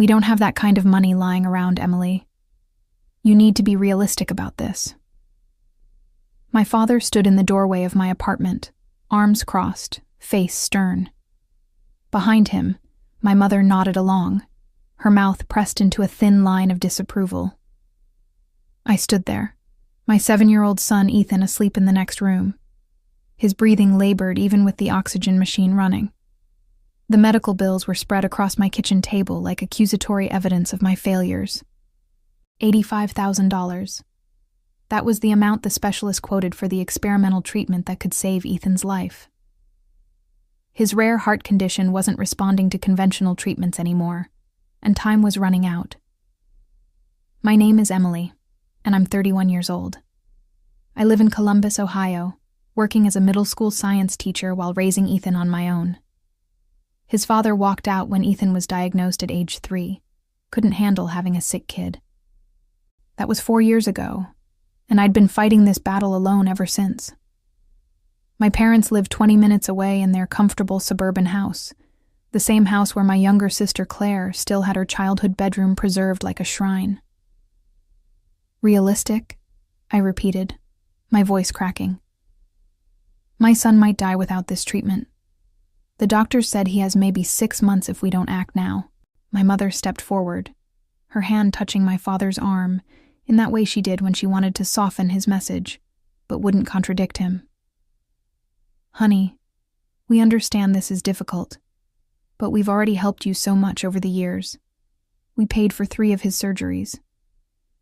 We don't have that kind of money lying around, Emily. You need to be realistic about this. My father stood in the doorway of my apartment, arms crossed, face stern. Behind him, my mother nodded along, her mouth pressed into a thin line of disapproval. I stood there, my 7-year-old son Ethan asleep in the next room. His breathing labored even with the oxygen machine running. The medical bills were spread across my kitchen table like accusatory evidence of my failures. $85,000. That was the amount the specialist quoted for the experimental treatment that could save Ethan's life. His rare heart condition wasn't responding to conventional treatments anymore, and time was running out. My name is Emily, and I'm 31 years old. I live in Columbus, Ohio, working as a middle school science teacher while raising Ethan on my own. His father walked out when Ethan was diagnosed at age 3, couldn't handle having a sick kid. That was 4 years ago, and I'd been fighting this battle alone ever since. My parents lived 20 minutes away in their comfortable suburban house, the same house where my younger sister Claire still had her childhood bedroom preserved like a shrine. Realistic? I repeated, my voice cracking. My son might die without this treatment. The doctor said he has maybe 6 months if we don't act now. My mother stepped forward, her hand touching my father's arm, in that way she did when she wanted to soften his message, but wouldn't contradict him. Honey, we understand this is difficult, but we've already helped you so much over the years. We paid for 3 of his surgeries.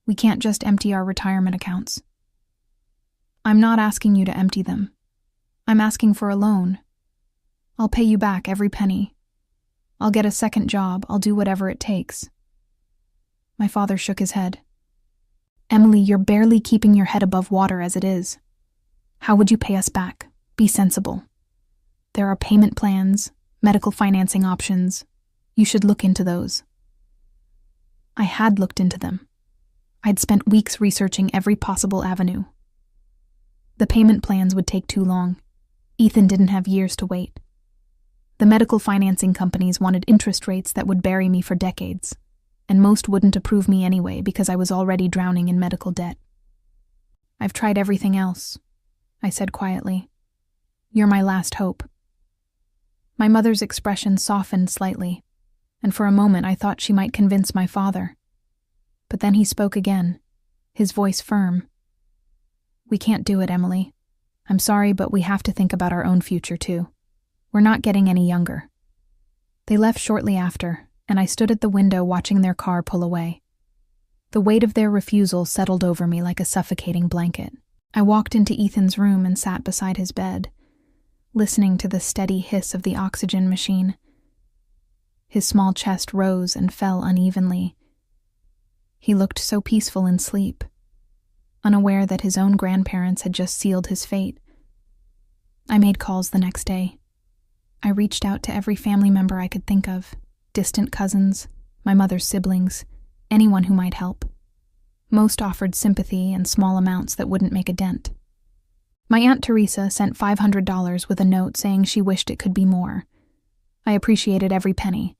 We can't just empty our retirement accounts. I'm not asking you to empty them. I'm asking for a loan. I'll pay you back every penny. I'll get a second job. I'll do whatever it takes. My father shook his head. Emily, you're barely keeping your head above water as it is. How would you pay us back? Be sensible. There are payment plans, medical financing options. You should look into those. I had looked into them. I'd spent weeks researching every possible avenue. The payment plans would take too long. Ethan didn't have years to wait. The medical financing companies wanted interest rates that would bury me for decades, and most wouldn't approve me anyway because I was already drowning in medical debt. I've tried everything else, I said quietly. You're my last hope. My mother's expression softened slightly, and for a moment I thought she might convince my father. But then he spoke again, his voice firm. We can't do it, Emily. I'm sorry, but we have to think about our own future too. We're not getting any younger. They left shortly after, and I stood at the window watching their car pull away. The weight of their refusal settled over me like a suffocating blanket. I walked into Ethan's room and sat beside his bed, listening to the steady hiss of the oxygen machine. His small chest rose and fell unevenly. He looked so peaceful in sleep, unaware that his own grandparents had just sealed his fate. I made calls the next day. I reached out to every family member I could think of, distant cousins, my mother's siblings, anyone who might help. Most offered sympathy and small amounts that wouldn't make a dent. My Aunt Teresa sent $500 with a note saying she wished it could be more. I appreciated every penny,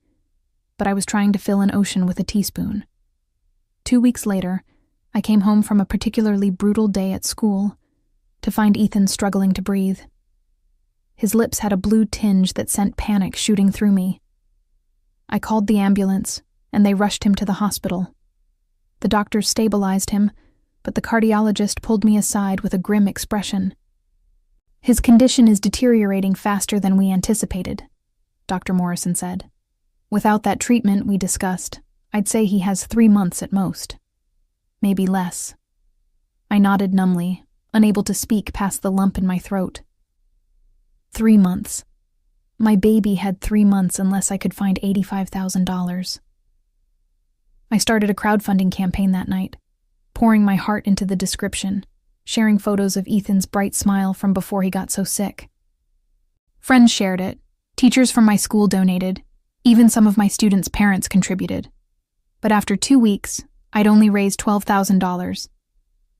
but I was trying to fill an ocean with a teaspoon. 2 weeks later, I came home from a particularly brutal day at school to find Ethan struggling to breathe. His lips had a blue tinge that sent panic shooting through me. I called the ambulance, and they rushed him to the hospital. The doctors stabilized him, but the cardiologist pulled me aside with a grim expression. His condition is deteriorating faster than we anticipated, Dr. Morrison said. Without that treatment we discussed, I'd say he has 3 months at most. Maybe less. I nodded numbly, unable to speak past the lump in my throat. 3 months. My baby had 3 months unless I could find $85,000. I started a crowdfunding campaign that night, pouring my heart into the description, sharing photos of Ethan's bright smile from before he got so sick. Friends shared it, teachers from my school donated, even some of my students' parents contributed. But after 2 weeks, I'd only raised $12,000.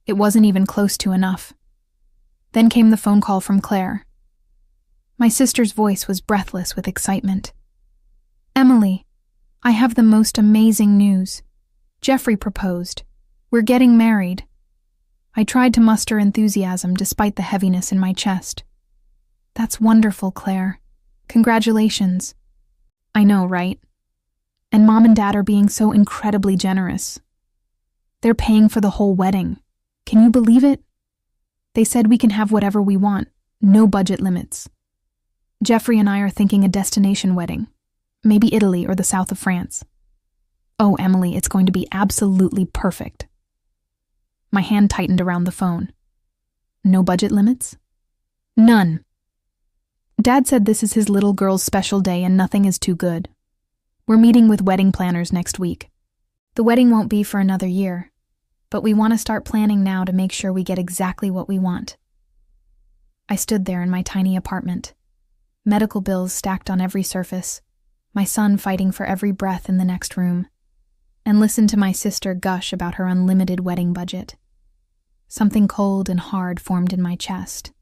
It wasn't even close to enough. Then came the phone call from Claire. My sister's voice was breathless with excitement. Emily, I have the most amazing news. Jeffrey proposed. We're getting married. I tried to muster enthusiasm despite the heaviness in my chest. That's wonderful, Claire. Congratulations. I know, right? And Mom and Dad are being so incredibly generous. They're paying for the whole wedding. Can you believe it? They said we can have whatever we want, no budget limits. Jeffrey and I are thinking a destination wedding, maybe Italy or the south of France. Oh, Emily, it's going to be absolutely perfect. My hand tightened around the phone. No budget limits? None. Dad said this is his little girl's special day and nothing is too good. We're meeting with wedding planners next week. The wedding won't be for another year, but we want to start planning now to make sure we get exactly what we want. I stood there in my tiny apartment, medical bills stacked on every surface, my son fighting for every breath in the next room, and listened to my sister gush about her unlimited wedding budget. Something cold and hard formed in my chest,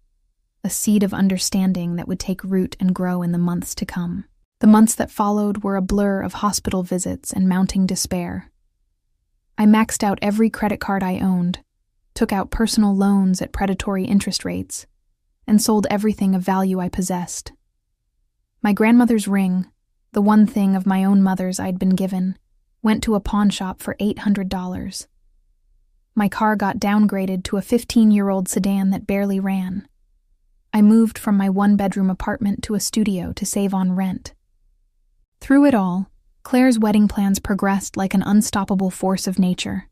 a seed of understanding that would take root and grow in the months to come. The months that followed were a blur of hospital visits and mounting despair. I maxed out every credit card I owned, took out personal loans at predatory interest rates, and sold everything of value I possessed. My grandmother's ring, the one thing of my own mother's I'd been given, went to a pawn shop for $800. My car got downgraded to a 15-year-old sedan that barely ran. I moved from my one-bedroom apartment to a studio to save on rent. Through it all, Claire's wedding plans progressed like an unstoppable force of nature.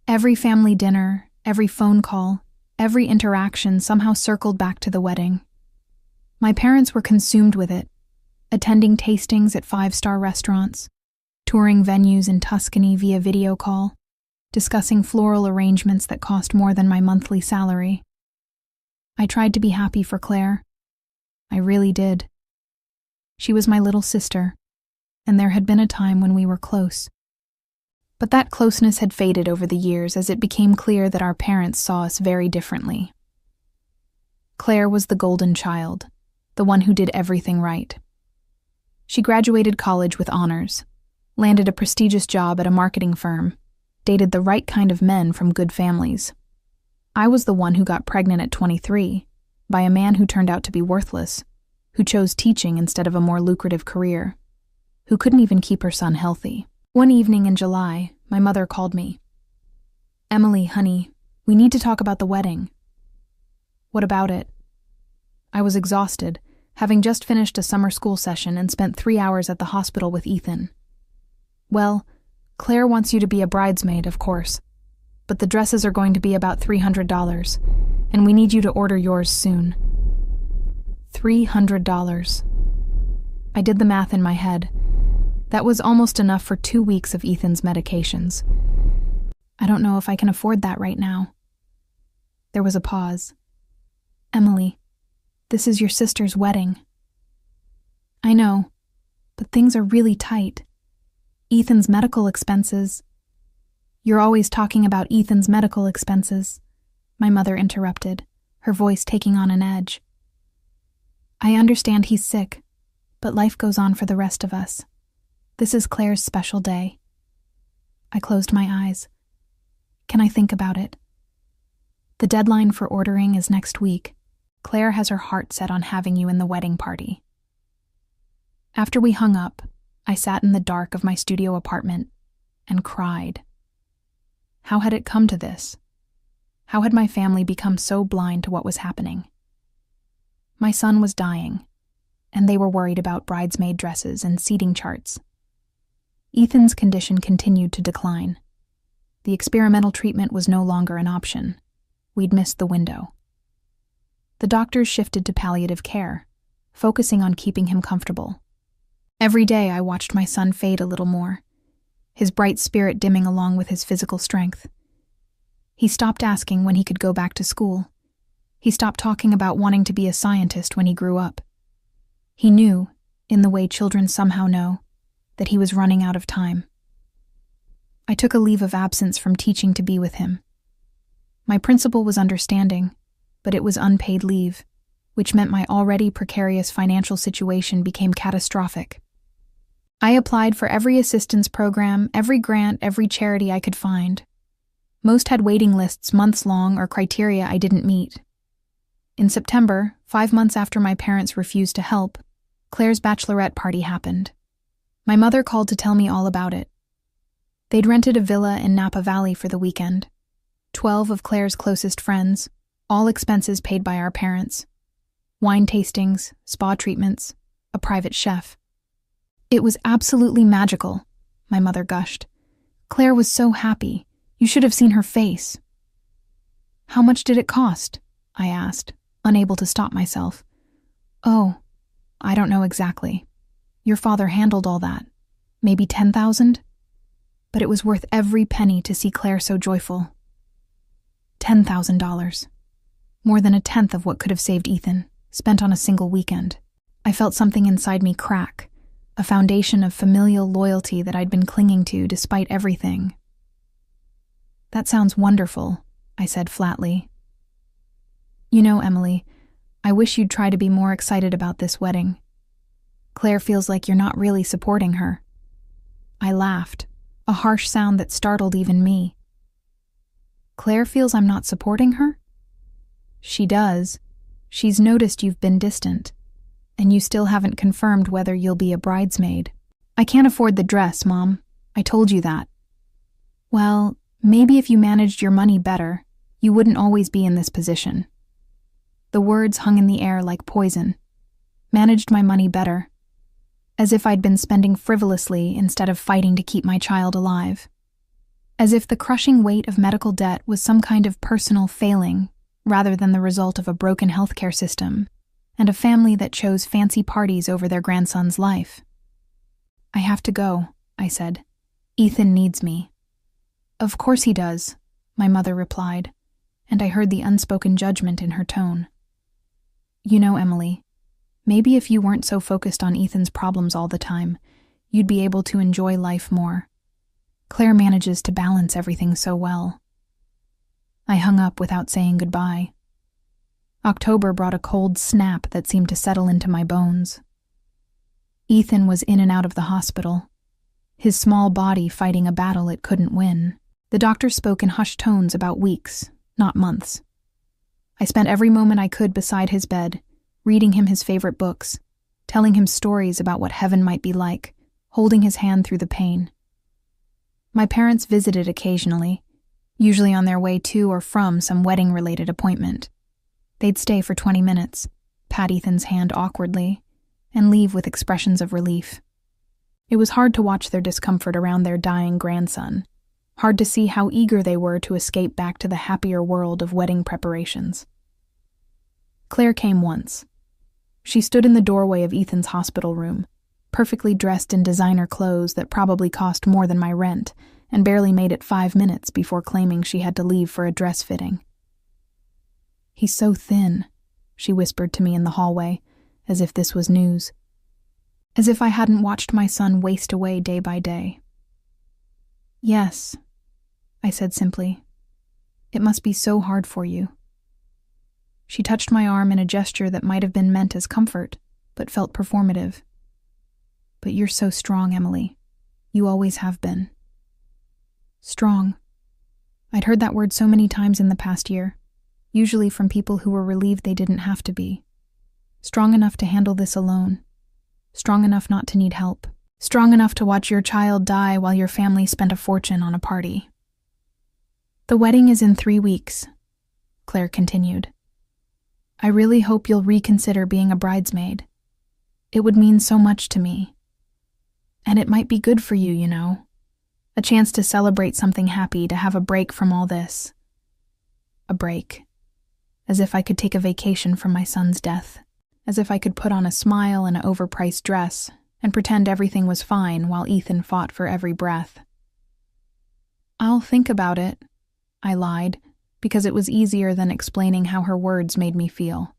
Every family dinner, every phone call, every interaction somehow circled back to the wedding. My parents were consumed with it, attending tastings at 5-star restaurants, touring venues in Tuscany via video call, discussing floral arrangements that cost more than my monthly salary. I tried to be happy for Claire. I really did. She was my little sister, and there had been a time when we were close. But that closeness had faded over the years as it became clear that our parents saw us very differently. Claire was the golden child, the one who did everything right. She graduated college with honors, landed a prestigious job at a marketing firm, dated the right kind of men from good families. I was the one who got pregnant at 23 by a man who turned out to be worthless, who chose teaching instead of a more lucrative career, who couldn't even keep her son healthy. One evening in July, my mother called me. "Emily, honey, we need to talk about the wedding." "What about it?" I was exhausted, having just finished a summer school session and spent 3 hours at the hospital with Ethan. "Well, Claire wants you to be a bridesmaid, of course, but the dresses are going to be about $300, and we need you to order yours soon." $300. I did the math in my head. That was almost enough for 2 weeks of Ethan's medications. I don't know if I can afford that right now. There was a pause. "Emily, this is your sister's wedding." "I know, but things are really tight. Ethan's medical expenses—" "You're always talking about Ethan's medical expenses," my mother interrupted, her voice taking on an edge. "I understand he's sick, but life goes on for the rest of us. This is Claire's special day." I closed my eyes. "Can I think about it?" "The deadline for ordering is next week. Claire has her heart set on having you in the wedding party." After we hung up, I sat in the dark of my studio apartment and cried. How had it come to this? How had my family become so blind to what was happening? My son was dying, and they were worried about bridesmaid dresses and seating charts. Ethan's condition continued to decline. The experimental treatment was no longer an option. We'd missed the window. The doctors shifted to palliative care, focusing on keeping him comfortable. Every day I watched my son fade a little more, his bright spirit dimming along with his physical strength. He stopped asking when he could go back to school. He stopped talking about wanting to be a scientist when he grew up. He knew, in the way children somehow know, that he was running out of time. I took a leave of absence from teaching to be with him. My principal was understanding, but it was unpaid leave, which meant my already precarious financial situation became catastrophic. I applied for every assistance program, every grant, every charity I could find. Most had waiting lists months long or criteria I didn't meet. In September, 5 months after my parents refused to help, Claire's bachelorette party happened. My mother called to tell me all about it. They'd rented a villa in Napa Valley for the weekend. 12 of Claire's closest friends, all expenses paid by our parents. Wine tastings, spa treatments, a private chef. It was absolutely magical, my mother gushed. Claire was so happy. You should have seen her face. How much did it cost? I asked, unable to stop myself. Oh, I don't know exactly. Your father handled all that. Maybe 10,000? But it was worth every penny to see Claire so joyful. $10,000. More than a tenth of what could have saved Ethan, spent on a single weekend. I felt something inside me crack, a foundation of familial loyalty that I'd been clinging to despite everything. That sounds wonderful, I said flatly. You know, Emily, I wish you'd try to be more excited about this wedding. Claire feels like you're not really supporting her. I laughed, a harsh sound that startled even me. Claire feels I'm not supporting her? She does. She's noticed you've been distant, and you still haven't confirmed whether you'll be a bridesmaid. I can't afford the dress, Mom. I told you that. Well, maybe if you managed your money better, you wouldn't always be in this position. The words hung in the air like poison. Managed my money better. As if I'd been spending frivolously instead of fighting to keep my child alive. As if the crushing weight of medical debt was some kind of personal failing, rather than the result of a broken healthcare system, and a family that chose fancy parties over their grandson's life. I have to go, I said. Ethan needs me. Of course he does, my mother replied, and I heard the unspoken judgment in her tone. You know, Emily, maybe if you weren't so focused on Ethan's problems all the time, you'd be able to enjoy life more. Claire manages to balance everything so well. I hung up without saying goodbye. October brought a cold snap that seemed to settle into my bones. Ethan was in and out of the hospital, his small body fighting a battle it couldn't win. The doctor spoke in hushed tones about weeks, not months. I spent every moment I could beside his bed, reading him his favorite books, telling him stories about what heaven might be like, holding his hand through the pain. My parents visited occasionally, usually on their way to or from some wedding-related appointment. They'd stay for 20 minutes, pat Ethan's hand awkwardly, and leave with expressions of relief. It was hard to watch their discomfort around their dying grandson, hard to see how eager they were to escape back to the happier world of wedding preparations. Claire came once. She stood in the doorway of Ethan's hospital room, perfectly dressed in designer clothes that probably cost more than my rent, and barely made it 5 minutes before claiming she had to leave for a dress fitting. He's so thin, she whispered to me in the hallway, as if this was news. As if I hadn't watched my son waste away day by day. Yes, I said simply. It must be so hard for you. She touched my arm in a gesture that might have been meant as comfort, but felt performative. But you're so strong, Emily. You always have been. Strong. I'd heard that word so many times in the past year, usually from people who were relieved they didn't have to be. Strong enough to handle this alone. Strong enough not to need help. Strong enough to watch your child die while your family spent a fortune on a party. The wedding is in 3 weeks, Claire continued. I really hope you'll reconsider being a bridesmaid. It would mean so much to me. And it might be good for you, you know. A chance to celebrate something happy, to have a break from all this. A break. As if I could take a vacation from my son's death. As if I could put on a smile and an overpriced dress and pretend everything was fine while Ethan fought for every breath. I'll think about it, I lied, because it was easier than explaining how her words made me feel.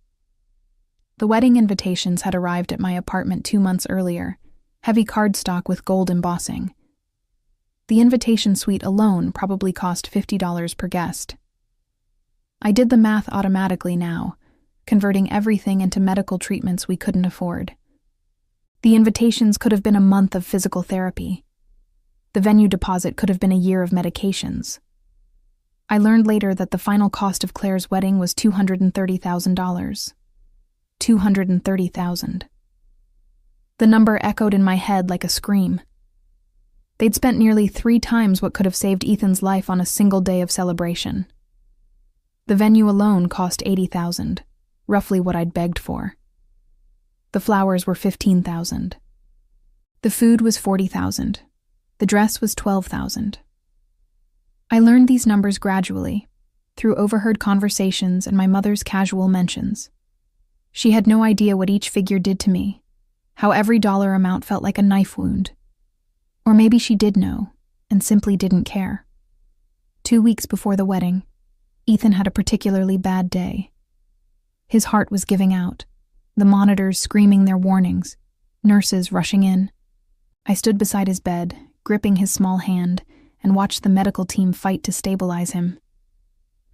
The wedding invitations had arrived at my apartment 2 months earlier, heavy cardstock with gold embossing. The invitation suite alone probably cost $50 per guest. I did the math automatically now, converting everything into medical treatments we couldn't afford. The invitations could have been a month of physical therapy. The venue deposit could have been a year of medications. I learned later that the final cost of Claire's wedding was $230,000. $230,000. The number echoed in my head like a scream. They'd spent nearly 3 times what could have saved Ethan's life on a single day of celebration. The venue alone cost $80,000, roughly what I'd begged for. The flowers were $15,000. The food was $40,000. The dress was $12,000. I learned these numbers gradually, through overheard conversations and my mother's casual mentions. She had no idea what each figure did to me, how every dollar amount felt like a knife wound. Or maybe she did know, and simply didn't care. 2 weeks before the wedding, Ethan had a particularly bad day. His heart was giving out, the monitors screaming their warnings, nurses rushing in. I stood beside his bed, gripping his small hand, and watched the medical team fight to stabilize him.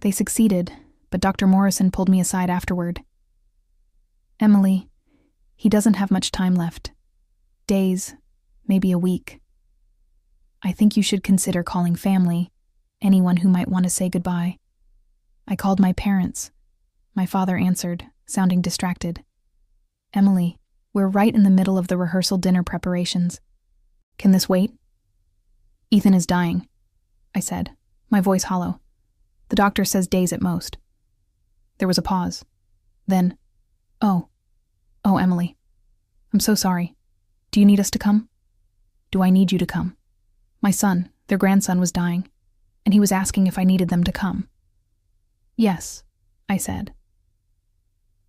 They succeeded, but Dr. Morrison pulled me aside afterward. "Emily, he doesn't have much time left. Days, maybe a week. I think you should consider calling family, anyone who might want to say goodbye." I called my parents. My father answered, sounding distracted. "Emily, we're right in the middle of the rehearsal dinner preparations. Can this wait?" "Ethan is dying," I said, my voice hollow. "The doctor says days at most." There was a pause. Then, Oh, Emily. I'm so sorry. Do you need us to come?" "Do I need you to come?" "My son, their grandson, was dying, and he was asking if I needed them to come." "Yes," I said.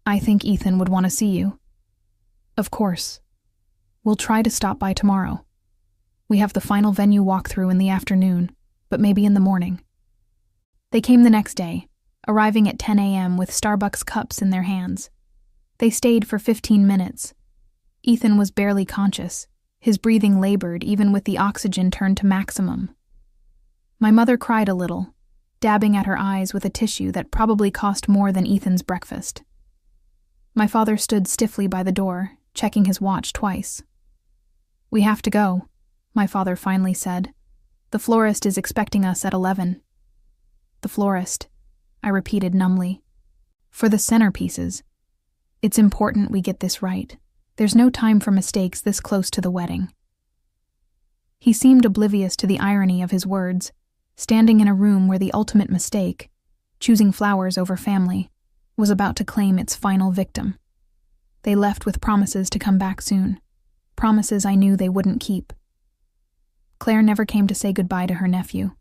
"I think Ethan would want to see you." "Of course. We'll try to stop by tomorrow. We have the final venue walkthrough in the afternoon, but maybe in the morning." They came the next day, arriving at 10 a.m. with Starbucks cups in their hands. They stayed for 15 minutes. Ethan was barely conscious, his breathing labored even with the oxygen turned to maximum. My mother cried a little, dabbing at her eyes with a tissue that probably cost more than Ethan's breakfast. My father stood stiffly by the door, checking his watch twice. "We have to go," my father finally said. "The florist is expecting us at 11. "The florist," I repeated numbly. "For the centerpieces. It's important we get this right. There's no time for mistakes this close to the wedding." He seemed oblivious to the irony of his words, standing in a room where the ultimate mistake, choosing flowers over family, was about to claim its final victim. They left with promises to come back soon, promises I knew they wouldn't keep. Claire never came to say goodbye to her nephew.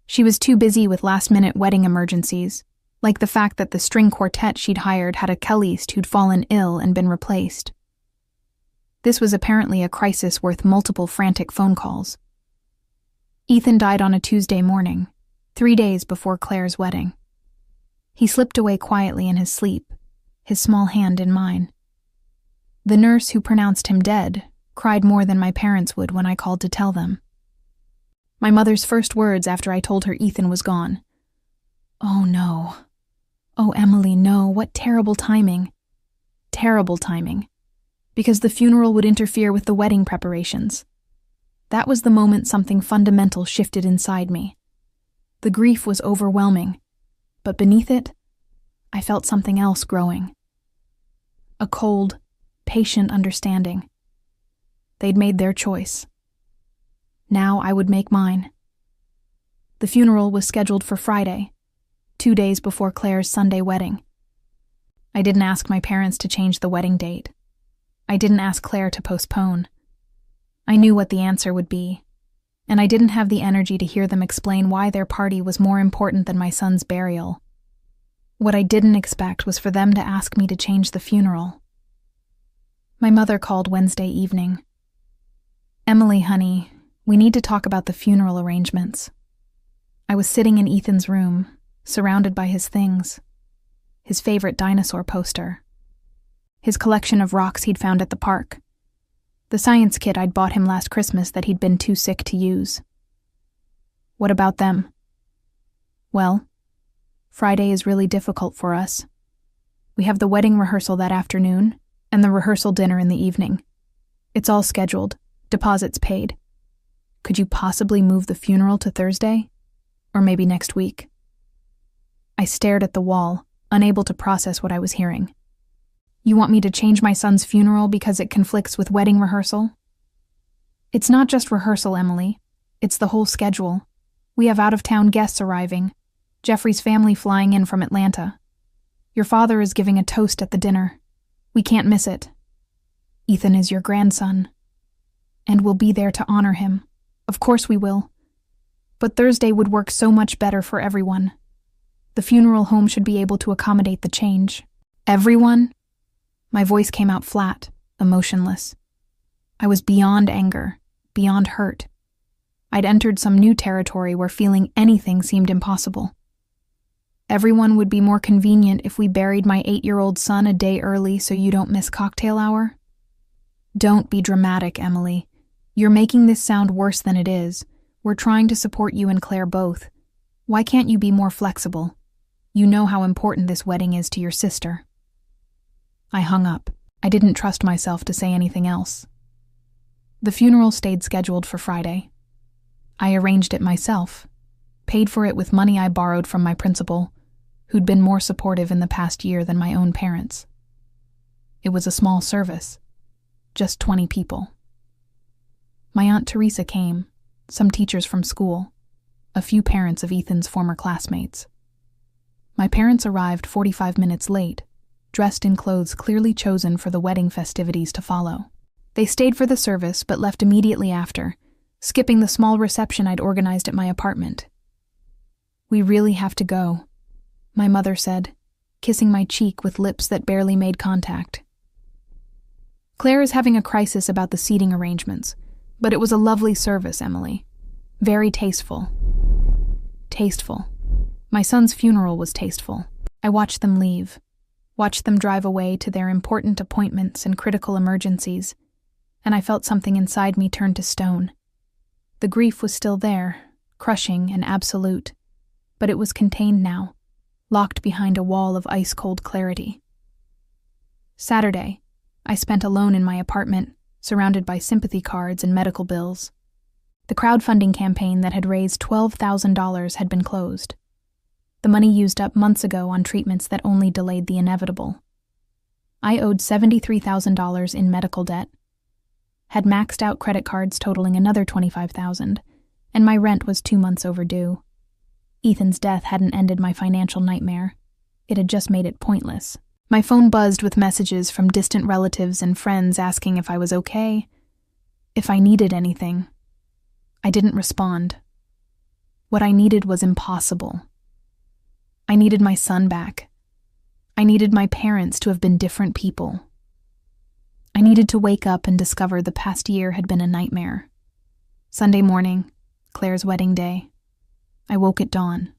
She was too busy with last-minute wedding emergencies, like the fact that the string quartet she'd hired had a cellist who'd fallen ill and been replaced. This was apparently a crisis worth multiple frantic phone calls. Ethan died on a Tuesday morning, 3 days before Claire's wedding. He slipped away quietly in his sleep, his small hand in mine. The nurse who pronounced him dead cried more than my parents would when I called to tell them. My mother's first words after I told her Ethan was gone. "Oh no. Oh, Emily, no, what terrible timing." Terrible timing. Because the funeral would interfere with the wedding preparations. That was the moment something fundamental shifted inside me. The grief was overwhelming, but beneath it, I felt something else growing. A cold, patient understanding. They'd made their choice. Now I would make mine. The funeral was scheduled for Friday, 2 days before Claire's Sunday wedding. I didn't ask my parents to change the wedding date. I didn't ask Claire to postpone. I knew what the answer would be, and I didn't have the energy to hear them explain why their party was more important than my son's burial. What I didn't expect was for them to ask me to change the funeral. My mother called Wednesday evening. "Emily, honey, we need to talk about the funeral arrangements." I was sitting in Ethan's room, surrounded by his things. His favorite dinosaur poster. His collection of rocks he'd found at the park. The science kit I'd bought him last Christmas that he'd been too sick to use. "What about them?" "Well, Friday is really difficult for us. We have the wedding rehearsal that afternoon, and the rehearsal dinner in the evening. It's all scheduled. Deposits paid. Could you possibly move the funeral to Thursday? Or maybe next week? I stared at the wall, unable to process what I was hearing. You want me to change my son's funeral because it conflicts with wedding rehearsal? It's not just rehearsal, Emily. It's the whole schedule. We have out-of-town guests arriving. Jeffrey's family flying in from Atlanta. Your father is giving a toast at the dinner. We can't miss it. Ethan is your grandson. And we'll be there to honor him. Of course we will. But Thursday would work so much better for everyone. The funeral home should be able to accommodate the change. Everyone? My voice came out flat, emotionless. I was beyond anger, beyond hurt. I'd entered some new territory where feeling anything seemed impossible. Everyone would be more convenient if we buried my 8-year-old son a day early so you don't miss cocktail hour. Don't be dramatic, Emily. You're making this sound worse than it is. We're trying to support you and Claire both. Why can't you be more flexible? You know how important this wedding is to your sister. I hung up. I didn't trust myself to say anything else. The funeral stayed scheduled for Friday. I arranged it myself, paid for it with money I borrowed from my principal, who'd been more supportive in the past year than my own parents. It was a small service, just 20 people. My Aunt Teresa came, some teachers from school, a few parents of Ethan's former classmates. My parents arrived 45 minutes late, dressed in clothes clearly chosen for the wedding festivities to follow. They stayed for the service but left immediately after, skipping the small reception I'd organized at my apartment. We really have to go, my mother said, kissing my cheek with lips that barely made contact. Claire is having a crisis about the seating arrangements, but it was a lovely service, Emily. Very tasteful. Tasteful. My son's funeral was tasteful. I watched them leave, watched them drive away to their important appointments and critical emergencies, and I felt something inside me turn to stone. The grief was still there, crushing and absolute, but it was contained now, locked behind a wall of ice-cold clarity. Saturday, I spent alone in my apartment, surrounded by sympathy cards and medical bills. The crowdfunding campaign that had raised $12,000 had been closed. The money used up months ago on treatments that only delayed the inevitable. I owed $73,000 in medical debt, had maxed out credit cards totaling another $25,000, and my rent was 2 months overdue. Ethan's death hadn't ended my financial nightmare. It had just made it pointless. My phone buzzed with messages from distant relatives and friends asking if I was okay, if I needed anything. I didn't respond. What I needed was impossible. I needed my son back. I needed my parents to have been different people. I needed to wake up and discover the past year had been a nightmare. Sunday morning, Claire's wedding day. I woke at dawn.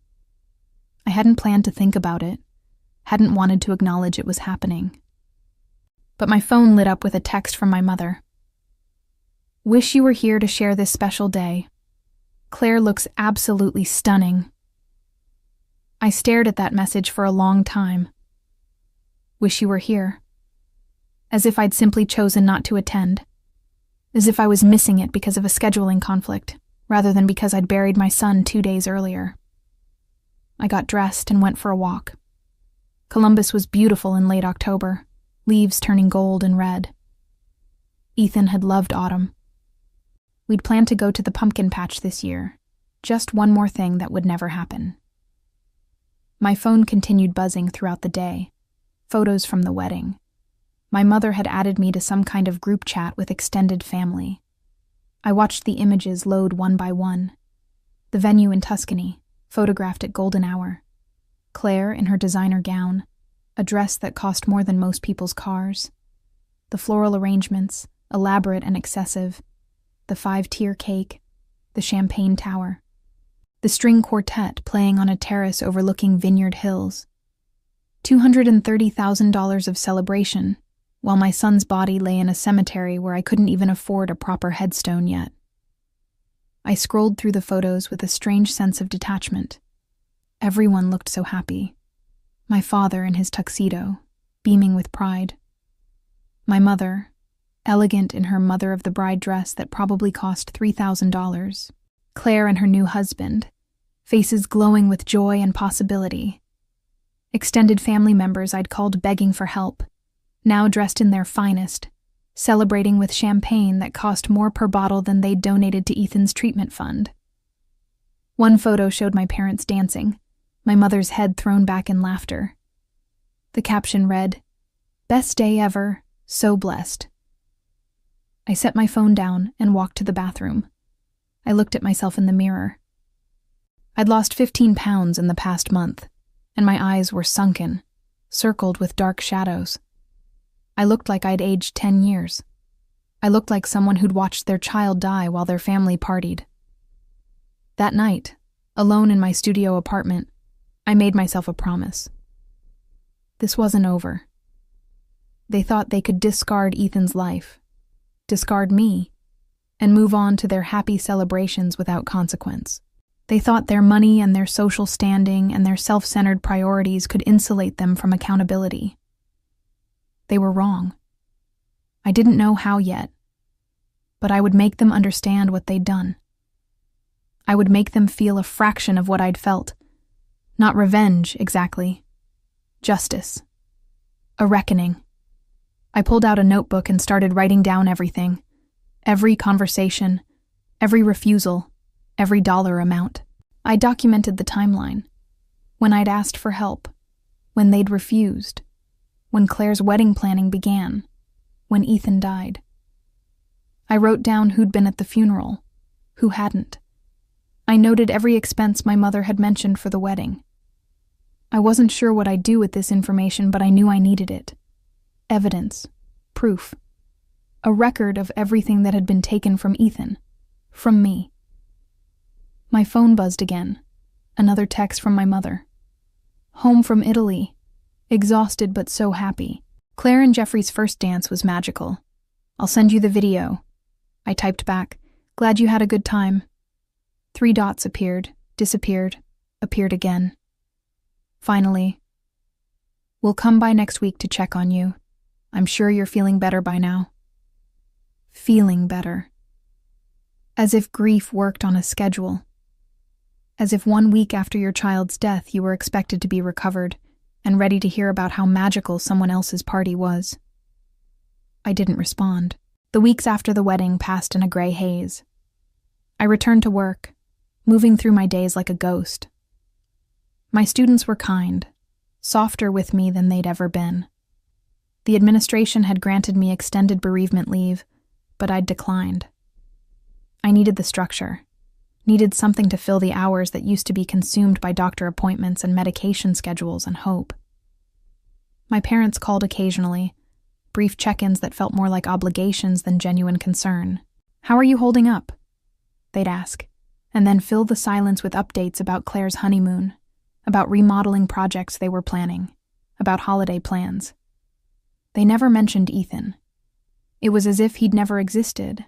I hadn't planned to think about it, hadn't wanted to acknowledge it was happening. But my phone lit up with a text from my mother. Wish you were here to share this special day. Claire looks absolutely stunning. I stared at that message for a long time. Wish you were here. As if I'd simply chosen not to attend. As if I was missing it because of a scheduling conflict, rather than because I'd buried my son 2 days earlier. I got dressed and went for a walk. Columbus was beautiful in late October, leaves turning gold and red. Ethan had loved autumn. We'd planned to go to the pumpkin patch this year, just one more thing that would never happen. My phone continued buzzing throughout the day, photos from the wedding. My mother had added me to some kind of group chat with extended family. I watched the images load one by one. The venue in Tuscany, photographed at golden hour. Claire in her designer gown, a dress that cost more than most people's cars. The floral arrangements, elaborate and excessive. The 5-tier cake, the champagne tower. The string quartet playing on a terrace overlooking Vineyard Hills. $230,000 of celebration, while my son's body lay in a cemetery where I couldn't even afford a proper headstone yet. I scrolled through the photos with a strange sense of detachment. Everyone looked so happy. My father in his tuxedo, beaming with pride. My mother, elegant in her mother-of-the-bride dress that probably cost $3,000. Claire and her new husband, faces glowing with joy and possibility. Extended family members I'd called begging for help, now dressed in their finest, celebrating with champagne that cost more per bottle than they'd donated to Ethan's treatment fund. One photo showed my parents dancing, my mother's head thrown back in laughter. The caption read, "Best day ever, so blessed." I set my phone down and walked to the bathroom. I looked at myself in the mirror. I'd lost 15 pounds in the past month, and my eyes were sunken, circled with dark shadows. I looked like I'd aged 10 years. I looked like someone who'd watched their child die while their family partied. That night, alone in my studio apartment, I made myself a promise. This wasn't over. They thought they could discard Ethan's life, discard me, and move on to their happy celebrations without consequence. They thought their money and their social standing and their self-centered priorities could insulate them from accountability. They were wrong. I didn't know how yet, but I would make them understand what they'd done. I would make them feel a fraction of what I'd felt. Not revenge, exactly. Justice. A reckoning. I pulled out a notebook and started writing down everything. Every conversation, every refusal, every dollar amount. I documented the timeline. When I'd asked for help, when they'd refused, when Claire's wedding planning began, when Ethan died. I wrote down who'd been at the funeral, who hadn't. I noted every expense my mother had mentioned for the wedding. I wasn't sure what I'd do with this information, but I knew I needed it. Evidence. Proof. A record of everything that had been taken from Ethan. From me. My phone buzzed again. Another text from my mother. Home from Italy. Exhausted but so happy. Claire and Jeffrey's first dance was magical. I'll send you the video. I typed back. Glad you had a good time. 3 dots appeared, disappeared, appeared again. Finally. We'll come by next week to check on you. I'm sure you're feeling better by now. Feeling better. As if grief worked on a schedule. As if 1 week after your child's death you were expected to be recovered and ready to hear about how magical someone else's party was. I didn't respond. The weeks after the wedding passed in a gray haze. I returned to work, moving through my days like a ghost. My students were kind, softer with me than they'd ever been. The administration had granted me extended bereavement leave, but I'd declined. I needed the structure, needed something to fill the hours that used to be consumed by doctor appointments and medication schedules and hope. My parents called occasionally, brief check-ins that felt more like obligations than genuine concern. "How are you holding up?" they'd ask, and then fill the silence with updates about Claire's honeymoon, about remodeling projects they were planning, about holiday plans. They never mentioned Ethan. It was as if he'd never existed,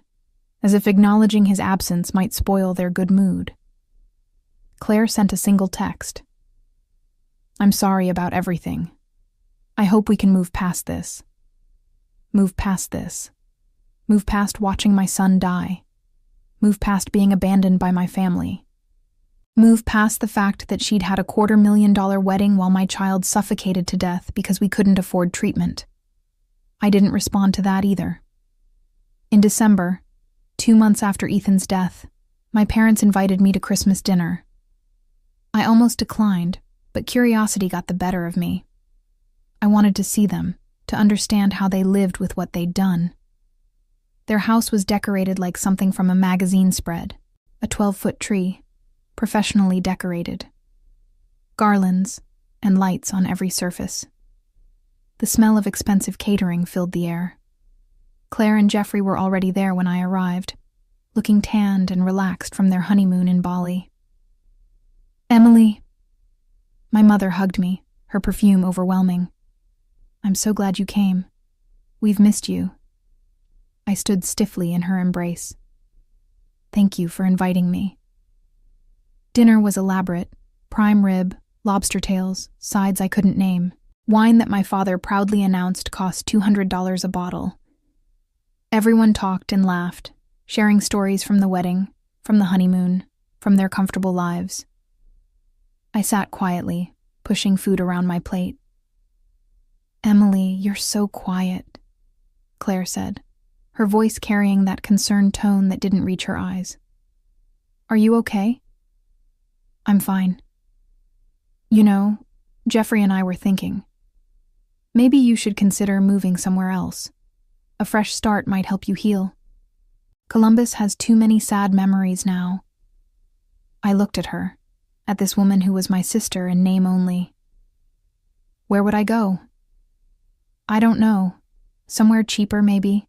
as if acknowledging his absence might spoil their good mood. Claire sent a single text. "I'm sorry about everything. I hope we can move past this. Move past this. Move past watching my son die. Move past being abandoned by my family. Move past the fact that she'd had a $250,000 wedding while my child suffocated to death because we couldn't afford treatment." I didn't respond to that either. In December, 2 months after Ethan's death, my parents invited me to Christmas dinner. I almost declined, but curiosity got the better of me. I wanted to see them, to understand how they lived with what they'd done. Their house was decorated like something from a magazine spread, a 12-foot tree, professionally decorated. Garlands and lights on every surface. The smell of expensive catering filled the air. Claire and Jeffrey were already there when I arrived, looking tanned and relaxed from their honeymoon in Bali. "Emily." My mother hugged me, her perfume overwhelming. "I'm so glad you came. We've missed you." I stood stiffly in her embrace. "Thank you for inviting me." Dinner was elaborate, prime rib, lobster tails, sides I couldn't name. Wine that my father proudly announced cost $200 a bottle. Everyone talked and laughed, sharing stories from the wedding, from the honeymoon, from their comfortable lives. I sat quietly, pushing food around my plate. "Emily, you're so quiet," Claire said, her voice carrying that concerned tone that didn't reach her eyes. "Are you okay?" "I'm fine. You know, Jeffrey and I were thinking. Maybe you should consider moving somewhere else. A fresh start might help you heal. Columbus has too many sad memories now." I looked at her, at this woman who was my sister in name only. "Where would I go?" "I don't know. Somewhere cheaper, maybe.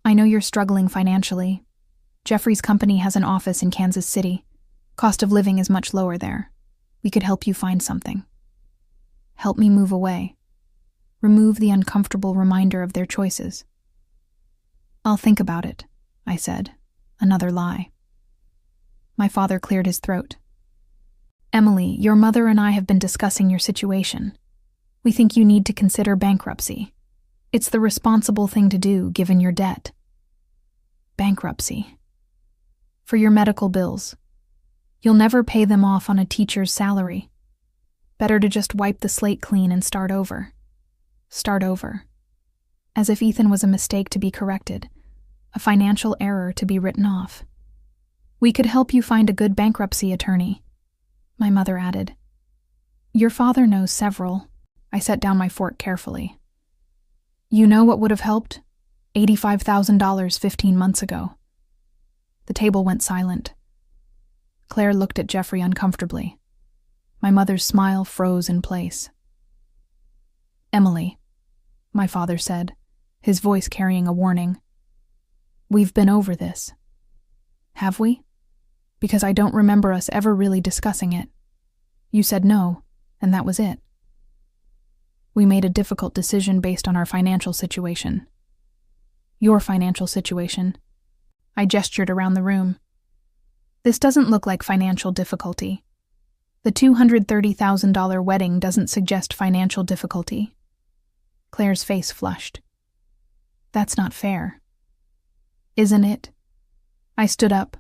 I know you're struggling financially. Jeffrey's company has an office in Kansas City. Cost of living is much lower there. We could help you find something. Help me move away. Remove the uncomfortable reminder of their choices." "I'll think about it," I said. Another lie. My father cleared his throat. "Emily, your mother and I have been discussing your situation. We think you need to consider bankruptcy. It's the responsible thing to do, given your debt." "Bankruptcy?" "For your medical bills. You'll never pay them off on a teacher's salary. Better to just wipe the slate clean and start over." Start over. As if Ethan was a mistake to be corrected, a financial error to be written off. "We could help you find a good bankruptcy attorney," my mother added. "Your father knows several." I set down my fork carefully. "You know what would have helped? $85,000 15 months ago." The table went silent. Claire looked at Jeffrey uncomfortably. My mother's smile froze in place. "Emily," my father said, his voice carrying a warning. "We've been over this." "Have we? Because I don't remember us ever really discussing it. You said no, and that was it." "We made a difficult decision based on our financial situation." "Your financial situation." I gestured around the room. "This doesn't look like financial difficulty. The $230,000 wedding doesn't suggest financial difficulty." Claire's face flushed. "That's not fair." "Isn't it?" I stood up,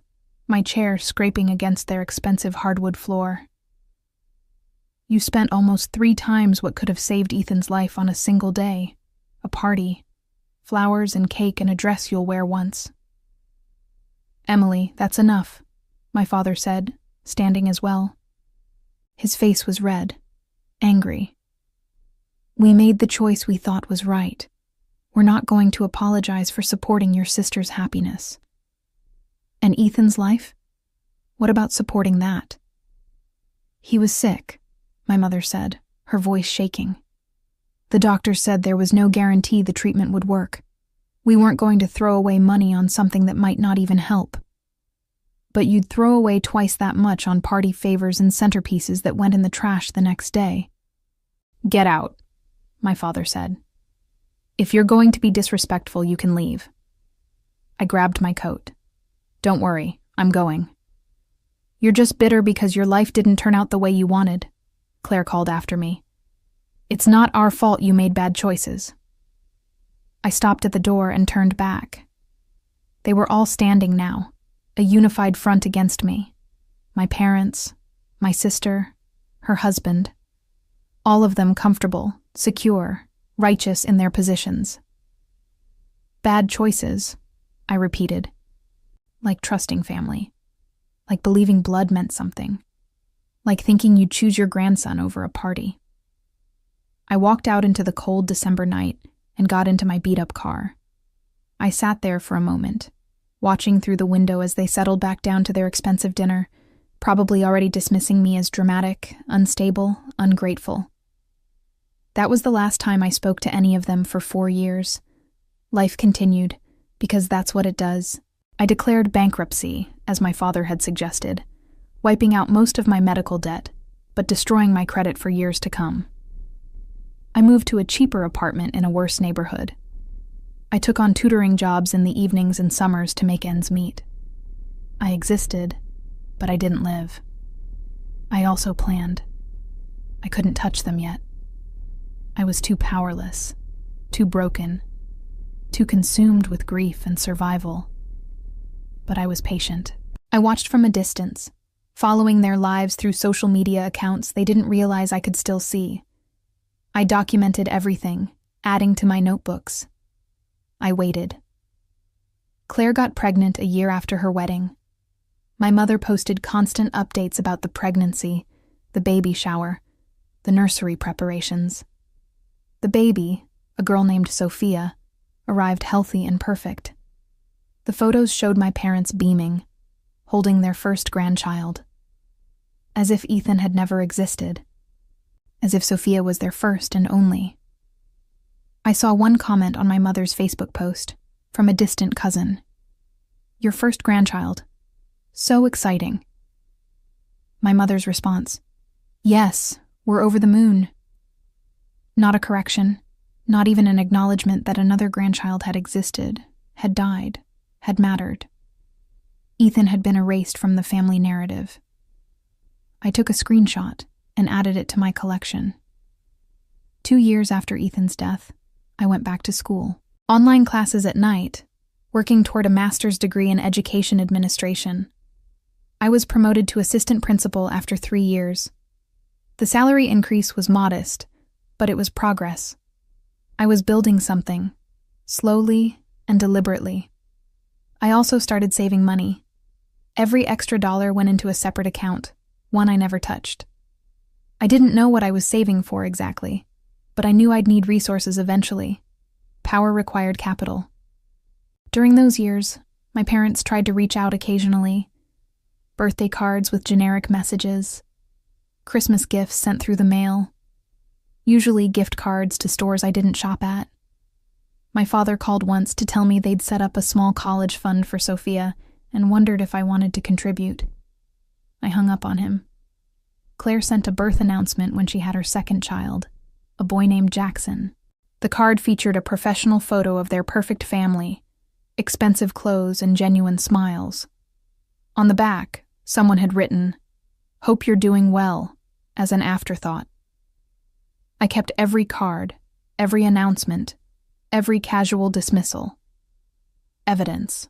my chair scraping against their expensive hardwood floor. "You spent almost 3 times what could have saved Ethan's life on a single day. A party, flowers and cake and a dress you'll wear once." "Emily, that's enough," my father said, standing as well. His face was red, angry. "We made the choice we thought was right. We're not going to apologize for supporting your sister's happiness." "And Ethan's life? What about supporting that?" "He was sick," my mother said, her voice shaking. "The doctor said there was no guarantee the treatment would work. We weren't going to throw away money on something that might not even help." "But you'd throw away twice that much on party favors and centerpieces that went in the trash the next day." "Get out," my father said. "If you're going to be disrespectful, you can leave." I grabbed my coat. "Don't worry, I'm going." "You're just bitter because your life didn't turn out the way you wanted," Claire called after me. "It's not our fault you made bad choices." I stopped at the door and turned back. They were all standing now, a unified front against me. My parents, my sister, her husband. All of them comfortable, secure, righteous in their positions. "Bad choices," I repeated. Like trusting family. Like believing blood meant something. Like thinking you'd choose your grandson over a party. I walked out into the cold December night and got into my beat-up car. I sat there for a moment, watching through the window as they settled back down to their expensive dinner, probably already dismissing me as dramatic, unstable, ungrateful. That was the last time I spoke to any of them for 4 years. Life continued, because that's what it does. I declared bankruptcy, as my father had suggested, wiping out most of my medical debt, but destroying my credit for years to come. I moved to a cheaper apartment in a worse neighborhood. I took on tutoring jobs in the evenings and summers to make ends meet. I existed, but I didn't live. I also planned. I couldn't touch them yet. I was too powerless, too broken. too consumed with grief and survival. But I was patient. I watched from a distance, following their lives through social media accounts they didn't realize I could still see. I documented everything, adding to my notebooks. I waited. Claire got pregnant a year after her wedding. My mother posted constant updates about the pregnancy, the baby shower, the nursery preparations. The baby, a girl named Sophia, arrived healthy and perfect. The photos showed my parents beaming, holding their first grandchild. As if Ethan had never existed. As if Sophia was their first and only. I saw one comment on my mother's Facebook post, from a distant cousin. "Your first grandchild. So exciting." My mother's response, "Yes, we're over the moon." Not a correction, not even an acknowledgement that another grandchild had existed, had died, had mattered. Ethan had been erased from the family narrative. I took a screenshot and added it to my collection. 2 years after Ethan's death, I went back to school. Online classes at night, working toward a master's degree in education administration. I was promoted to assistant principal after 3 years. The salary increase was modest, but it was progress. I was building something, slowly and deliberately. I also started saving money. Every extra dollar went into a separate account, one I never touched. I didn't know what I was saving for exactly, but I knew I'd need resources eventually. Power required capital. During those years, my parents tried to reach out occasionally. Birthday cards with generic messages, Christmas gifts sent through the mail, usually gift cards to stores I didn't shop at. My father called once to tell me they'd set up a small college fund for Sophia and wondered if I wanted to contribute. I hung up on him. Claire sent a birth announcement when she had her second child, a boy named Jackson. The card featured a professional photo of their perfect family, expensive clothes and genuine smiles. On the back, someone had written, "Hope you're doing well," as an afterthought. I kept every card, every announcement, every casual dismissal. Evidence.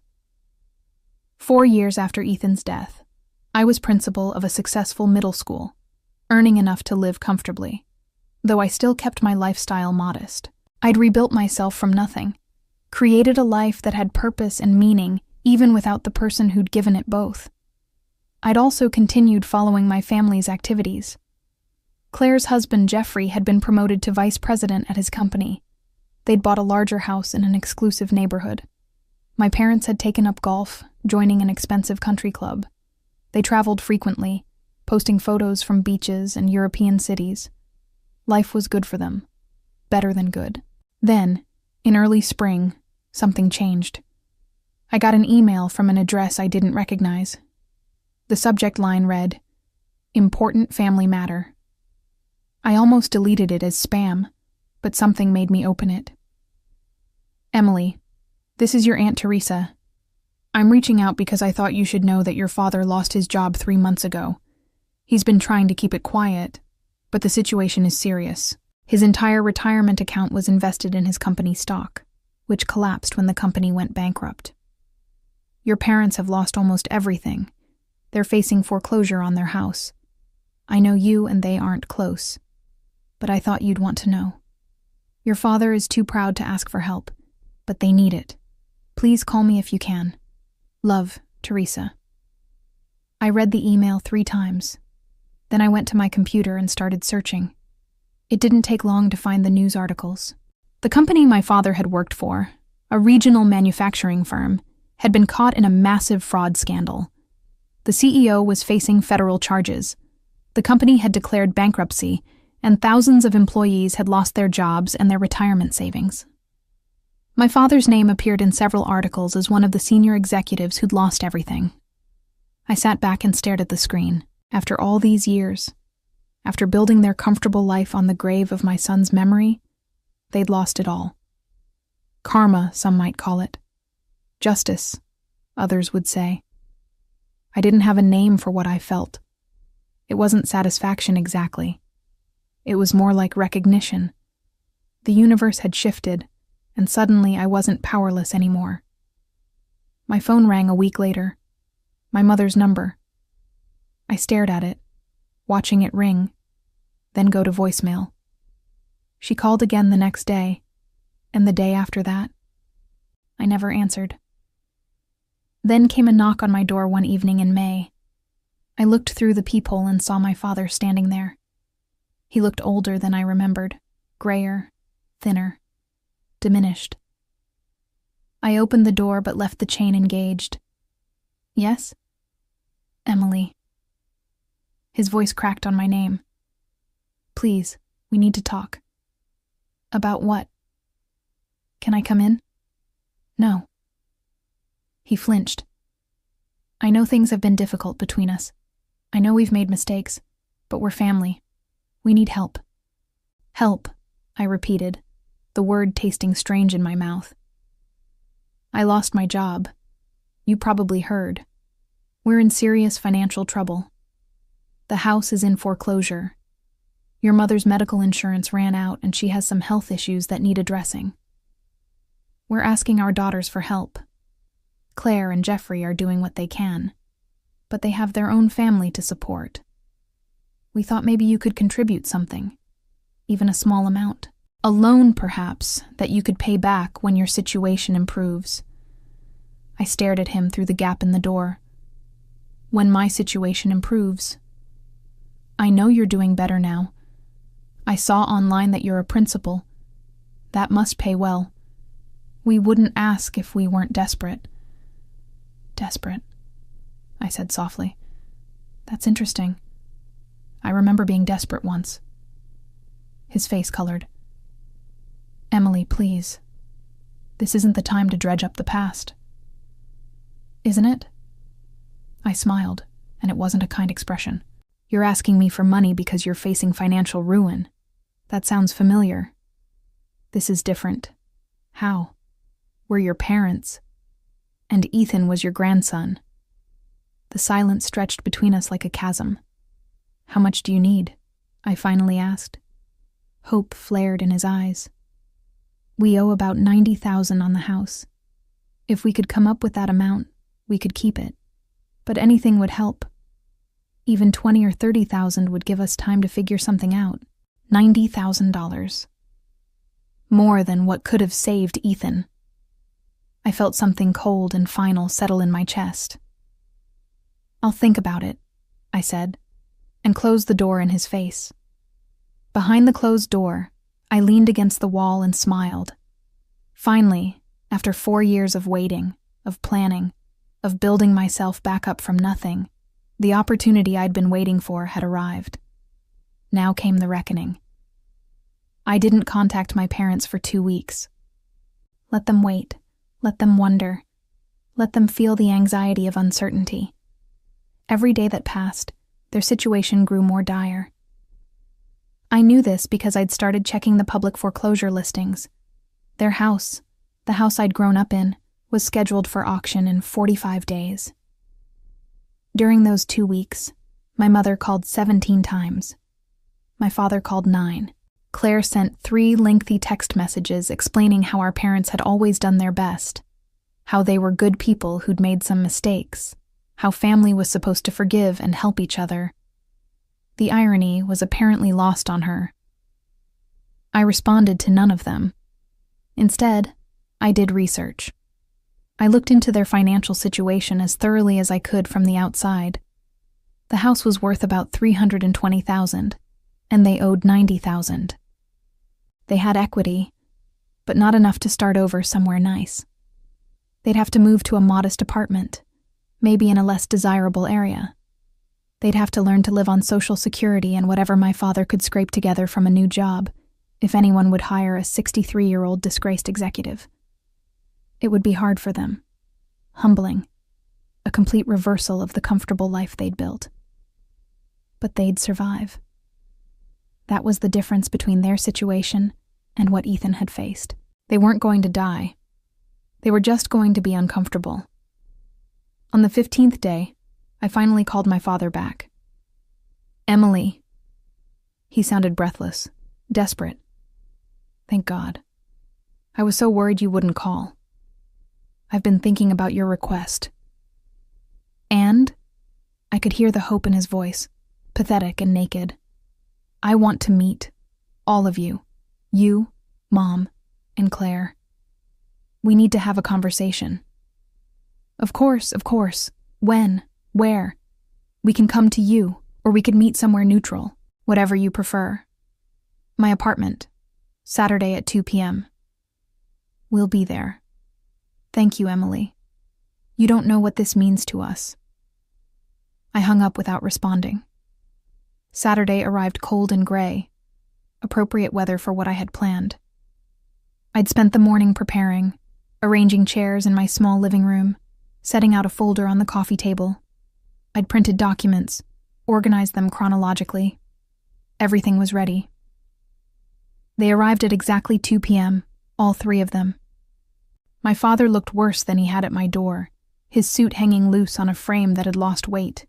4 years after Ethan's death, I was principal of a successful middle school, earning enough to live comfortably, though I still kept my lifestyle modest. I'd rebuilt myself from nothing, created a life that had purpose and meaning even without the person who'd given it both. I'd also continued following my family's activities. Claire's husband, Jeffrey, had been promoted to vice president at his company. They'd bought a larger house in an exclusive neighborhood. My parents had taken up golf, joining an expensive country club. They traveled frequently, posting photos from beaches and European cities. Life was good for them. Better than good. Then, in early spring, something changed. I got an email from an address I didn't recognize. The subject line read, "Important family matter." I almost deleted it as spam, but something made me open it. "Emily, this is your Aunt Teresa. I'm reaching out because I thought you should know that your father lost his job 3 months ago. He's been trying to keep it quiet, but the situation is serious. His entire retirement account was invested in his company stock, which collapsed when the company went bankrupt. Your parents have lost almost everything. They're facing foreclosure on their house. I know you and they aren't close, but I thought you'd want to know. Your father is too proud to ask for help, but they need it. Please call me if you can. Love, Teresa." I read the email 3 times. Then I went to my computer and started searching. It didn't take long to find the news articles. The company my father had worked for, a regional manufacturing firm, had been caught in a massive fraud scandal. The CEO was facing federal charges. The company had declared bankruptcy, and thousands of employees had lost their jobs and their retirement savings. My father's name appeared in several articles as one of the senior executives who'd lost everything. I sat back and stared at the screen. After all these years, after building their comfortable life on the grave of my son's memory, they'd lost it all. Karma, some might call it. Justice, others would say. I didn't have a name for what I felt. It wasn't satisfaction exactly. It was more like recognition. The universe had shifted, and suddenly I wasn't powerless anymore. My phone rang a week later. My mother's number. I stared at it, watching it ring, then go to voicemail. She called again the next day, and the day after that. I never answered. Then came a knock on my door one evening in May. I looked through the peephole and saw my father standing there. He looked older than I remembered, grayer, thinner, diminished. I opened the door but left the chain engaged. Yes? Emily. His voice cracked on my name. Please, we need to talk. About what? Can I come in? No. He flinched. I know things have been difficult between us. I know we've made mistakes, but we're family. We need help. Help, I repeated, the word tasting strange in my mouth. I lost my job. You probably heard. We're in serious financial trouble. The house is in foreclosure. Your mother's medical insurance ran out and she has some health issues that need addressing. We're asking our daughters for help. Claire and Jeffrey are doing what they can, but they have their own family to support. We thought maybe you could contribute something, even a small amount. A loan, perhaps, that you could pay back when your situation improves. I stared at him through the gap in the door. When my situation improves. I know you're doing better now. I saw online that you're a principal. That must pay well. We wouldn't ask if we weren't desperate. Desperate, I said softly. That's interesting. I remember being desperate once. His face colored. Emily, please. This isn't the time to dredge up the past. Isn't it? I smiled, and it wasn't a kind expression. You're asking me for money because you're facing financial ruin. That sounds familiar. This is different. How? We're your parents. And Ethan was your grandson. The silence stretched between us like a chasm. How much do you need? I finally asked. Hope flared in his eyes. We owe about $90,000 on the house. If we could come up with that amount, we could keep it. But anything would help. Even $20,000 or $30,000 would give us time to figure something out. $90,000. More than what could have saved Ethan. I felt something cold and final settle in my chest. I'll think about it, I said, and closed the door in his face. Behind the closed door, I leaned against the wall and smiled. Finally, after 4 years of waiting, of planning, of building myself back up from nothing, the opportunity I'd been waiting for had arrived. Now came the reckoning. I didn't contact my parents for 2 weeks. Let them wait. Let them wonder. Let them feel the anxiety of uncertainty. Every day that passed, their situation grew more dire. I knew this because I'd started checking the public foreclosure listings. Their house, the house I'd grown up in, was scheduled for auction in 45 days. During those 2 weeks, my mother called 17 times. My father called 9. Claire sent 3 lengthy text messages explaining how our parents had always done their best, how they were good people who'd made some mistakes, how family was supposed to forgive and help each other. The irony was apparently lost on her. I responded to none of them. Instead, I did research. I looked into their financial situation as thoroughly as I could from the outside. The house was worth about $320,000, and they owed $90,000. They had equity, but not enough to start over somewhere nice. They'd have to move to a modest apartment, maybe in a less desirable area. They'd have to learn to live on Social Security and whatever my father could scrape together from a new job, if anyone would hire a 63-year-old disgraced executive. It would be hard for them. Humbling. A complete reversal of the comfortable life they'd built. But they'd survive. That was the difference between their situation and what Ethan had faced. They weren't going to die. They were just going to be uncomfortable. On the 15th day, I finally called my father back. Emily. He sounded breathless, desperate. Thank God. I was so worried you wouldn't call. I've been thinking about your request. And? I could hear the hope in his voice, pathetic and naked. I want to meet all of you. You, Mom, and Claire. We need to have a conversation. Of course. When? Where? We can come to you, or we could meet somewhere neutral, whatever you prefer. My apartment, Saturday at 2 p.m. We'll be there. Thank you, Emily. You don't know what this means to us. I hung up without responding. Saturday arrived cold and gray, appropriate weather for what I had planned. I'd spent the morning preparing, arranging chairs in my small living room, setting out a folder on the coffee table. I'd printed documents, organized them chronologically. Everything was ready. They arrived at exactly 2 p.m., all three of them. My father looked worse than he had at my door, his suit hanging loose on a frame that had lost weight.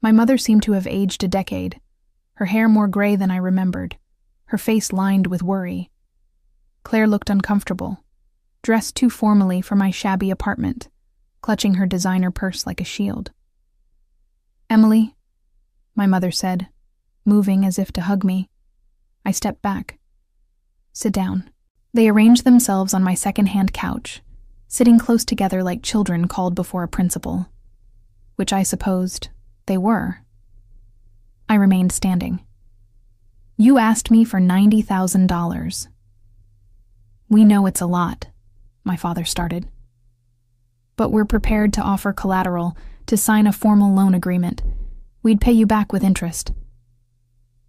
My mother seemed to have aged a decade, her hair more gray than I remembered, her face lined with worry. Claire looked uncomfortable, dressed too formally for my shabby apartment, clutching her designer purse like a shield. Emily, my mother said, moving as if to hug me. I stepped back. Sit down. They arranged themselves on my second-hand couch, sitting close together like children called before a principal, which I supposed they were. I remained standing. You asked me for $90,000. We know it's a lot, my father started. But we're prepared to offer collateral, to sign a formal loan agreement. We'd pay you back with interest.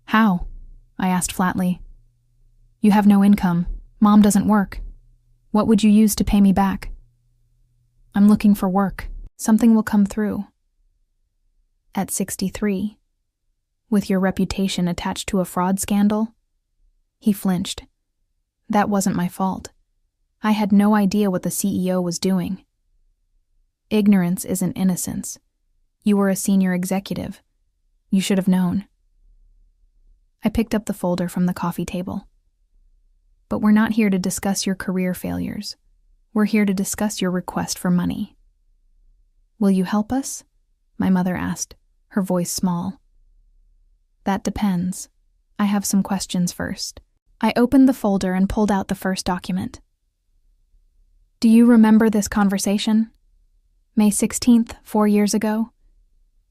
How? I asked flatly. You have no income. Mom doesn't work. What would you use to pay me back? I'm looking for work. Something will come through. At 63, with your reputation attached to a fraud scandal? He flinched. That wasn't my fault. I had no idea what the CEO was doing. Ignorance isn't innocence. You were a senior executive. You should have known. I picked up the folder from the coffee table. But we're not here to discuss your career failures. We're here to discuss your request for money. Will you help us? My mother asked, her voice small. That depends. I have some questions first. I opened the folder and pulled out the first document. Do you remember this conversation? May 16th, 4 years ago?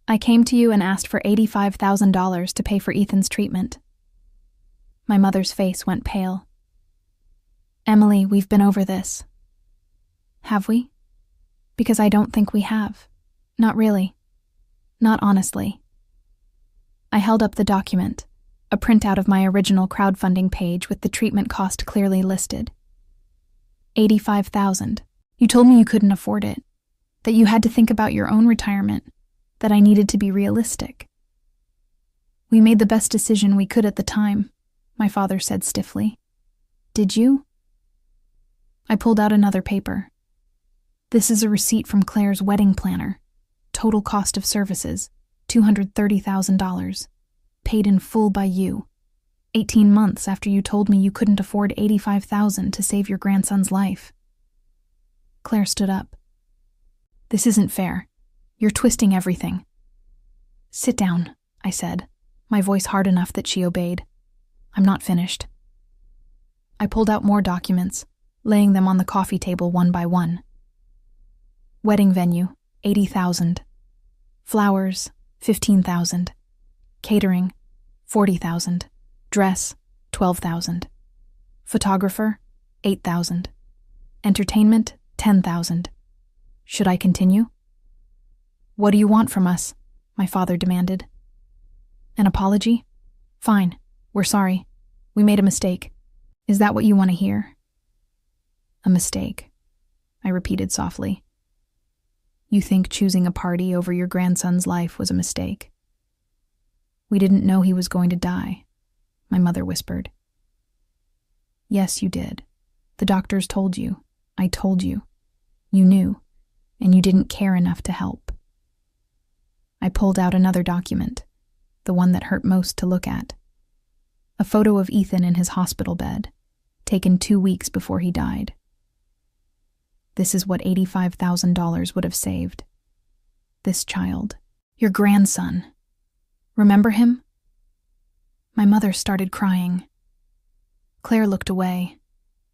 I came to you and asked for $85,000 to pay for Ethan's treatment. My mother's face went pale. Emily, we've been over this. Have we? Because I don't think we have. Not really. Not honestly. I held up the document, a printout of my original crowdfunding page with the treatment cost clearly listed. $85,000. You told me you couldn't afford it, that you had to think about your own retirement, that I needed to be realistic. We made the best decision we could at the time, my father said stiffly. Did you? I pulled out another paper. This is a receipt from Claire's wedding planner. Total cost of services, $230,000. Paid in full by you. 18 months after you told me you couldn't afford $85,000 to save your grandson's life. Claire stood up. This isn't fair. You're twisting everything. Sit down, I said, my voice hard enough that she obeyed. I'm not finished. I pulled out more documents, laying them on the coffee table one by one. Wedding venue, $80,000. Flowers, $15,000. Catering, $40,000. Dress, $12,000. Photographer, $8,000. Entertainment, $10,000. Should I continue? What do you want from us? My father demanded. An apology? Fine, we're sorry. We made a mistake. Is that what you want to hear? A mistake, I repeated softly. You think choosing a party over your grandson's life was a mistake? We didn't know he was going to die, my mother whispered. Yes, you did. The doctors told you. I told you. You knew, and you didn't care enough to help. I pulled out another document, the one that hurt most to look at. A photo of Ethan in his hospital bed, taken 2 weeks before he died. This is what $85,000 would have saved. This child, your grandson. Remember him? My mother started crying. Claire looked away.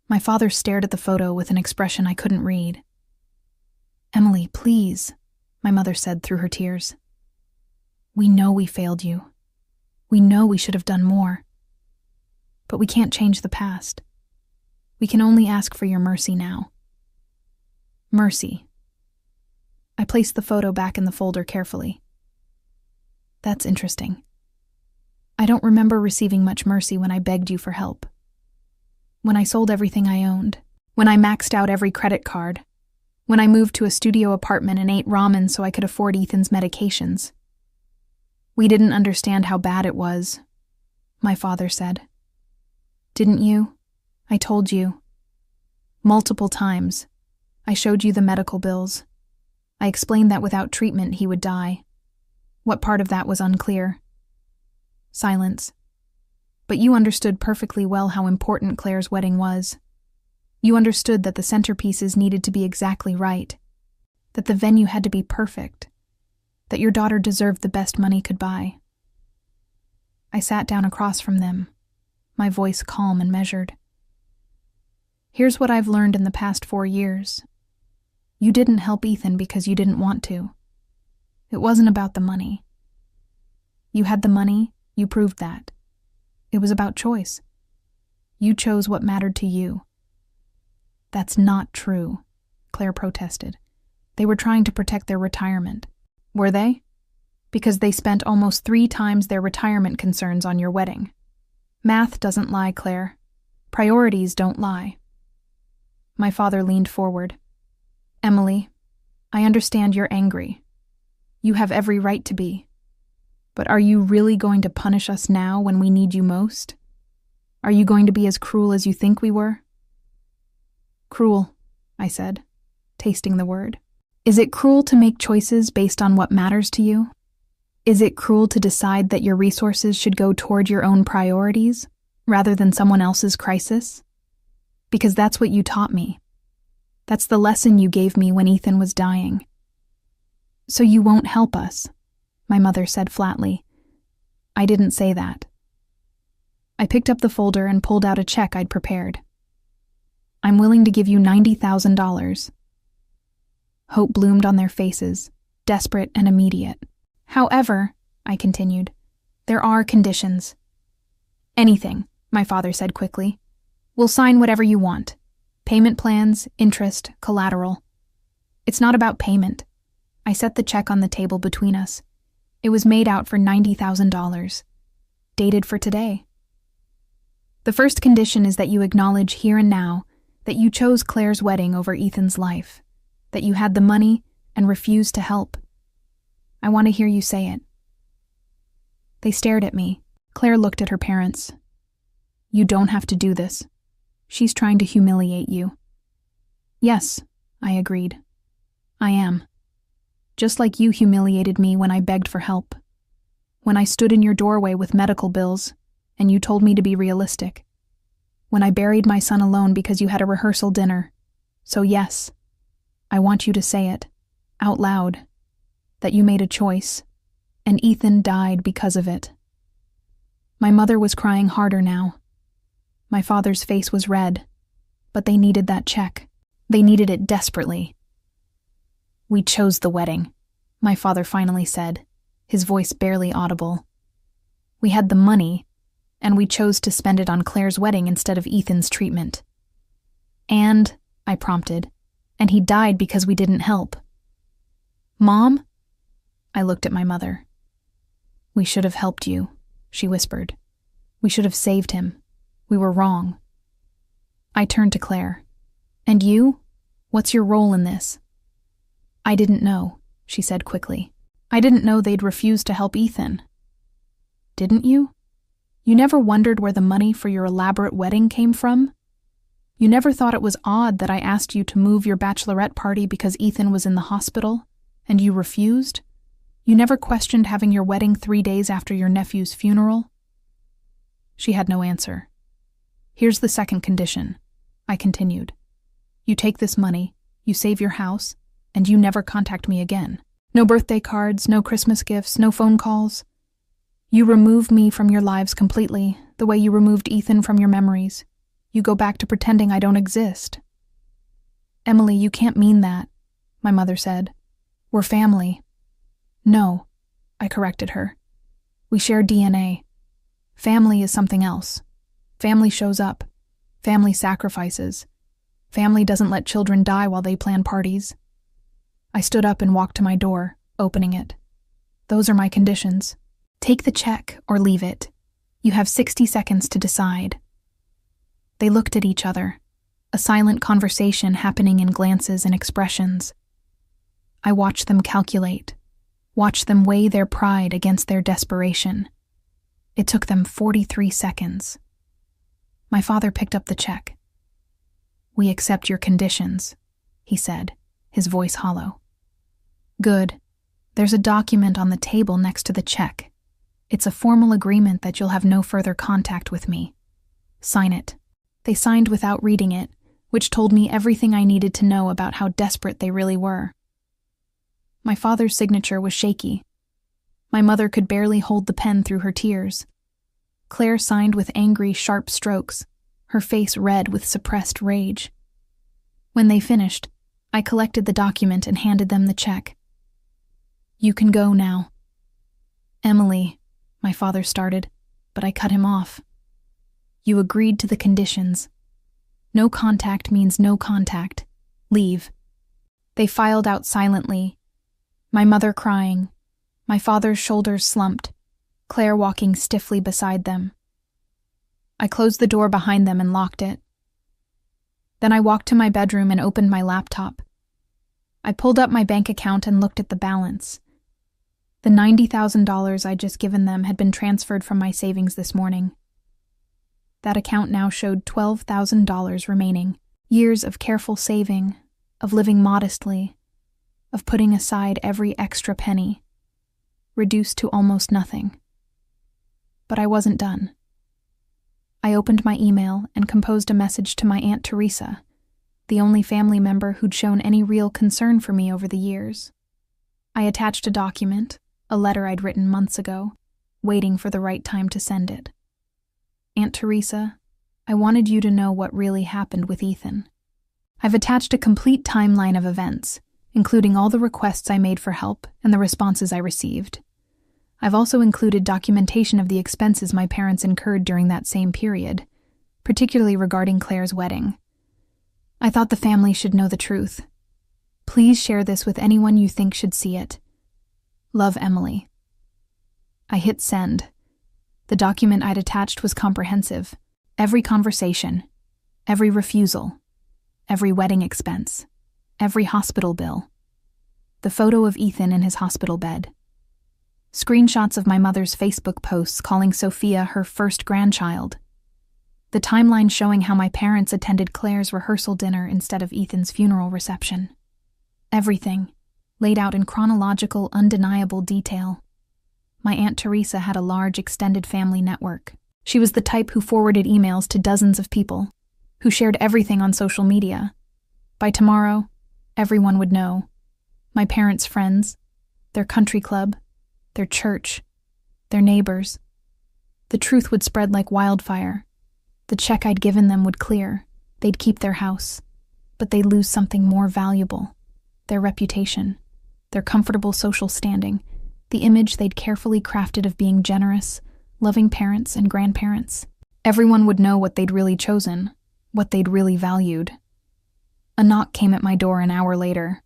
My father stared at the photo with an expression I couldn't read. "Emily, please," my mother said through her tears. "We know we failed you. We know we should have done more. But we can't change the past. We can only ask for your mercy now." Mercy. I placed the photo back in the folder carefully. That's interesting. I don't remember receiving much mercy when I begged you for help. When I sold everything I owned. When I maxed out every credit card. When I moved to a studio apartment and ate ramen so I could afford Ethan's medications. "We didn't understand how bad it was," my father said. "Didn't you? I told you. Multiple times. I showed you the medical bills. I explained that without treatment he would die. What part of that was unclear?" Silence. "But you understood perfectly well how important Claire's wedding was. You understood that the centerpieces needed to be exactly right, that the venue had to be perfect, that your daughter deserved the best money could buy." I sat down across from them, my voice calm and measured. "Here's what I've learned in the past 4 years. You didn't help Ethan because you didn't want to. It wasn't about the money. You had the money, you proved that. It was about choice. You chose what mattered to you." "That's not true," Claire protested. "They were trying to protect their retirement." "Were they? Because they spent almost 3 times their retirement concerns on your wedding. Math doesn't lie, Claire. Priorities don't lie." My father leaned forward. "Emily, I understand you're angry. You have every right to be. But are you really going to punish us now when we need you most? Are you going to be as cruel as you think we were?" "Cruel," I said, tasting the word. "Is it cruel to make choices based on what matters to you? Is it cruel to decide that your resources should go toward your own priorities rather than someone else's crisis? Because that's what you taught me. That's the lesson you gave me when Ethan was dying." "So you won't help us," my mother said flatly. I didn't say that. I picked up the folder and pulled out a check I'd prepared. "I'm willing to give you $90,000. Hope bloomed on their faces, desperate and immediate. "However," I continued, "there are conditions." "Anything," my father said quickly. "We'll sign whatever you want. Payment plans, interest, collateral. It's not about payment." I set the check on the table between us. It was made out for $90,000, dated for today. "The first condition is that you acknowledge here and now that you chose Claire's wedding over Ethan's life, that you had the money and refused to help. I want to hear you say it." They stared at me. Claire looked at her parents. "You don't have to do this. She's trying to humiliate you." "Yes," I agreed. "I am. Just like you humiliated me when I begged for help. When I stood in your doorway with medical bills, and you told me to be realistic. When I buried my son alone because you had a rehearsal dinner. So yes, I want you to say it, out loud, that you made a choice, and Ethan died because of it." My mother was crying harder now. My father's face was red, but they needed that check. They needed it desperately. "We chose the wedding," my father finally said, his voice barely audible. "We had the money, and we chose to spend it on Claire's wedding instead of Ethan's treatment." "And," I prompted, "and he died because we didn't help." "Mom?" I looked at my mother. "We should have helped you," she whispered. "We should have saved him. We were wrong." I turned to Claire. "And you? What's your role in this?" "I didn't know," she said quickly. "I didn't know they'd refused to help Ethan." "Didn't you? You never wondered where the money for your elaborate wedding came from? You never thought it was odd that I asked you to move your bachelorette party because Ethan was in the hospital, and you refused? You never questioned having your wedding 3 days after your nephew's funeral?" She had no answer. Here's the second condition, I continued. You take this money, you save your house, and you never contact me again. No birthday cards, no Christmas gifts, no phone calls. You remove me from your lives completely, the way you removed Ethan from your memories. You go back to pretending I don't exist. Emily, you can't mean that, my mother said. We're family. No, I corrected her. We share DNA. Family is something else. Family shows up. Family sacrifices. Family doesn't let children die while they plan parties. I stood up and walked to my door, opening it. Those are my conditions. Take the check or leave it. You have 60 seconds to decide. They looked at each other, a silent conversation happening in glances and expressions. I watched them calculate, watched them weigh their pride against their desperation. It took them 43 seconds. My father picked up the check. We accept your conditions, he said, his voice hollow. Good. There's a document on the table next to the check. It's a formal agreement that you'll have no further contact with me. Sign it. They signed without reading it, which told me everything I needed to know about how desperate they really were. My father's signature was shaky. My mother could barely hold the pen through her tears. Claire signed with angry, sharp strokes, her face red with suppressed rage. When they finished, I collected the document and handed them the check. You can go now. Emily, my father started, but I cut him off. You agreed to the conditions. No contact means no contact. Leave. They filed out silently, my mother crying, my father's shoulders slumped, Claire walking stiffly beside them. I closed the door behind them and locked it. Then I walked to my bedroom and opened my laptop. I pulled up my bank account and looked at the balance. The $90,000 I'd just given them had been transferred from my savings this morning. That account now showed $12,000 remaining. Years of careful saving, of living modestly, of putting aside every extra penny, reduced to almost nothing. But I wasn't done. I opened my email and composed a message to my Aunt Teresa, the only family member who'd shown any real concern for me over the years. I attached a document, a letter I'd written months ago, waiting for the right time to send it. Aunt Teresa, I wanted you to know what really happened with Ethan. I've attached a complete timeline of events, including all the requests I made for help and the responses I received. I've also included documentation of the expenses my parents incurred during that same period, particularly regarding Claire's wedding. I thought the family should know the truth. Please share this with anyone you think should see it. Love, Emily. I hit send. The document I'd attached was comprehensive. Every conversation, every refusal, every wedding expense, every hospital bill. The photo of Ethan in his hospital bed. Screenshots of my mother's Facebook posts calling Sophia her first grandchild. The timeline showing how my parents attended Claire's rehearsal dinner instead of Ethan's funeral reception. Everything, laid out in chronological, undeniable detail. My Aunt Teresa had a large extended family network. She was the type who forwarded emails to dozens of people, who shared everything on social media. By tomorrow, everyone would know. My parents' friends, their country club, their church, their neighbors. The truth would spread like wildfire. The check I'd given them would clear. They'd keep their house. But they'd lose something more valuable. Their reputation. Their comfortable social standing. The image they'd carefully crafted of being generous, loving parents and grandparents. Everyone would know what they'd really chosen, what they'd really valued. A knock came at my door an hour later.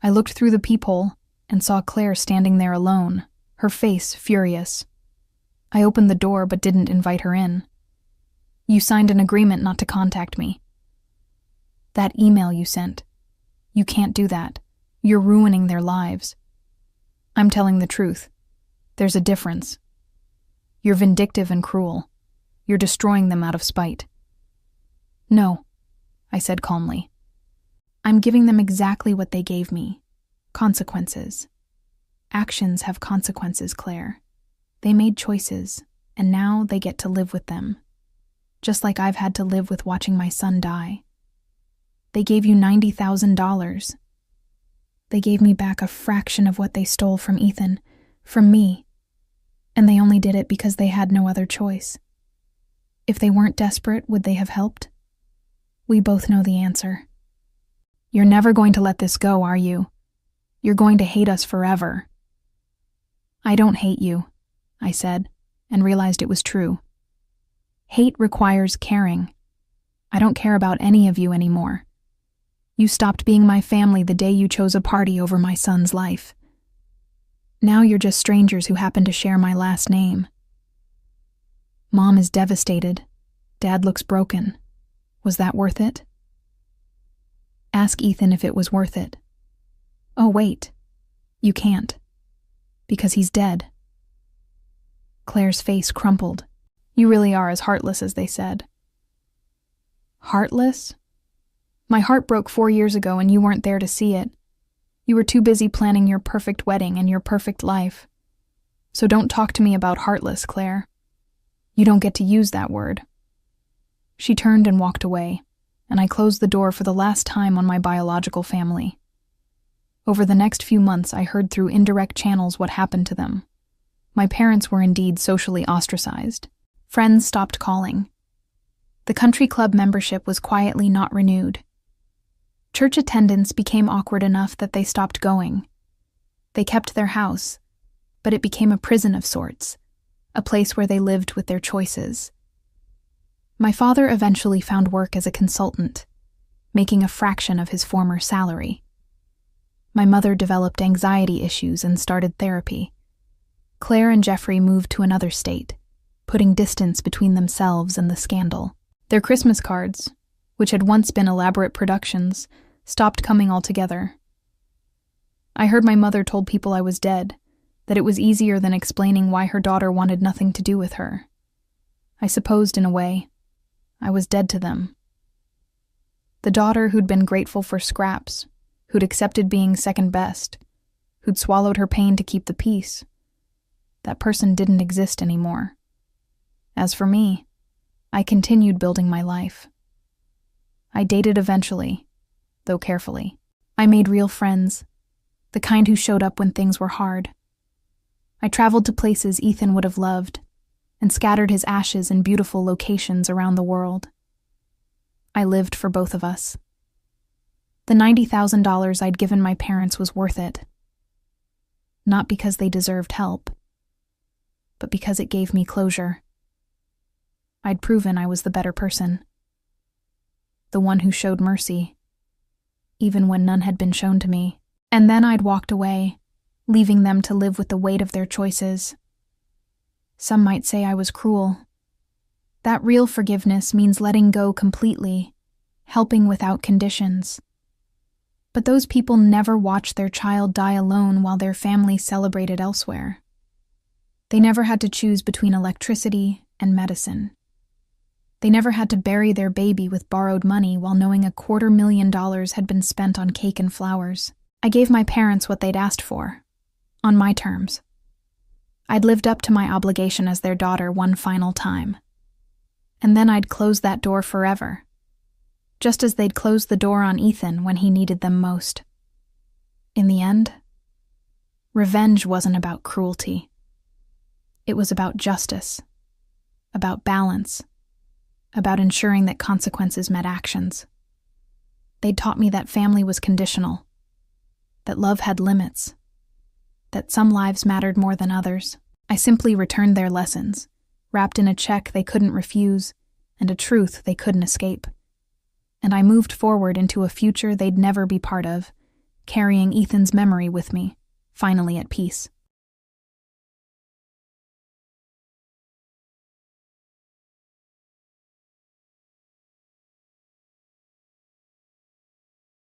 I looked through the peephole and saw Claire standing there alone, her face furious. I opened the door but didn't invite her in. You signed an agreement not to contact me. That email you sent. You can't do that. You're ruining their lives. I'm telling the truth. There's a difference. You're vindictive and cruel. You're destroying them out of spite. No, I said calmly. I'm giving them exactly what they gave me. Consequences. Actions have consequences, Claire. They made choices, and now they get to live with them. just like I've had to live with watching my son die. They gave you $90,000. They gave me back a fraction of what they stole from Ethan, from me, and they only did it because they had no other choice. If they weren't desperate, would they have helped? We both know the answer. You're never going to let this go, are you? You're going to hate us forever. I don't hate you, I said, and realized it was true. Hate requires caring. I don't care about any of you anymore. You stopped being my family the day you chose a party over my son's life. Now you're just strangers who happen to share my last name. Mom is devastated. Dad looks broken. Was that worth it? Ask Ethan if it was worth it. Oh, wait. You can't. Because he's dead. Claire's face crumpled. You really are as heartless as they said. Heartless? My heart broke 4 years ago and you weren't there to see it. You were too busy planning your perfect wedding and your perfect life. So don't talk to me about heartless, Claire. You don't get to use that word. She turned and walked away, and I closed the door for the last time on my biological family. Over the next few months, I heard through indirect channels what happened to them. My parents were indeed socially ostracized. Friends stopped calling. The country club membership was quietly not renewed. Church attendance became awkward enough that they stopped going. They kept their house, but it became a prison of sorts, a place where they lived with their choices. My father eventually found work as a consultant, making a fraction of his former salary. My mother developed anxiety issues and started therapy. Claire and Jeffrey moved to another state, putting distance between themselves and the scandal. Their Christmas cards, which had once been elaborate productions, stopped coming altogether. I heard my mother told people I was dead, that it was easier than explaining why her daughter wanted nothing to do with her. I supposed, in a way, I was dead to them. The daughter who'd been grateful for scraps, who'd accepted being second best, who'd swallowed her pain to keep the peace. That person didn't exist anymore. As for me, I continued building my life. I dated eventually, though carefully. I made real friends, the kind who showed up when things were hard. I traveled to places Ethan would have loved, and scattered his ashes in beautiful locations around the world. I lived for both of us. The $90,000 I'd given my parents was worth it. Not because they deserved help, but because it gave me closure. I'd proven I was the better person. The one who showed mercy, even when none had been shown to me. And then I'd walked away, leaving them to live with the weight of their choices. Some might say I was cruel. That real forgiveness means letting go completely, helping without conditions. But those people never watched their child die alone while their family celebrated elsewhere. They never had to choose between electricity and medicine. They never had to bury their baby with borrowed money while knowing $250,000 had been spent on cake and flowers. I gave my parents what they'd asked for, on my terms. I'd lived up to my obligation as their daughter one final time. And then I'd close that door forever, just as they'd closed the door on Ethan when he needed them most. In the end, revenge wasn't about cruelty. It was about justice, about balance, about ensuring that consequences met actions. They'd taught me that family was conditional, that love had limits, that some lives mattered more than others. I simply returned their lessons, wrapped in a check they couldn't refuse and a truth they couldn't escape. And I moved forward into a future they'd never be part of, carrying Ethan's memory with me, finally at peace.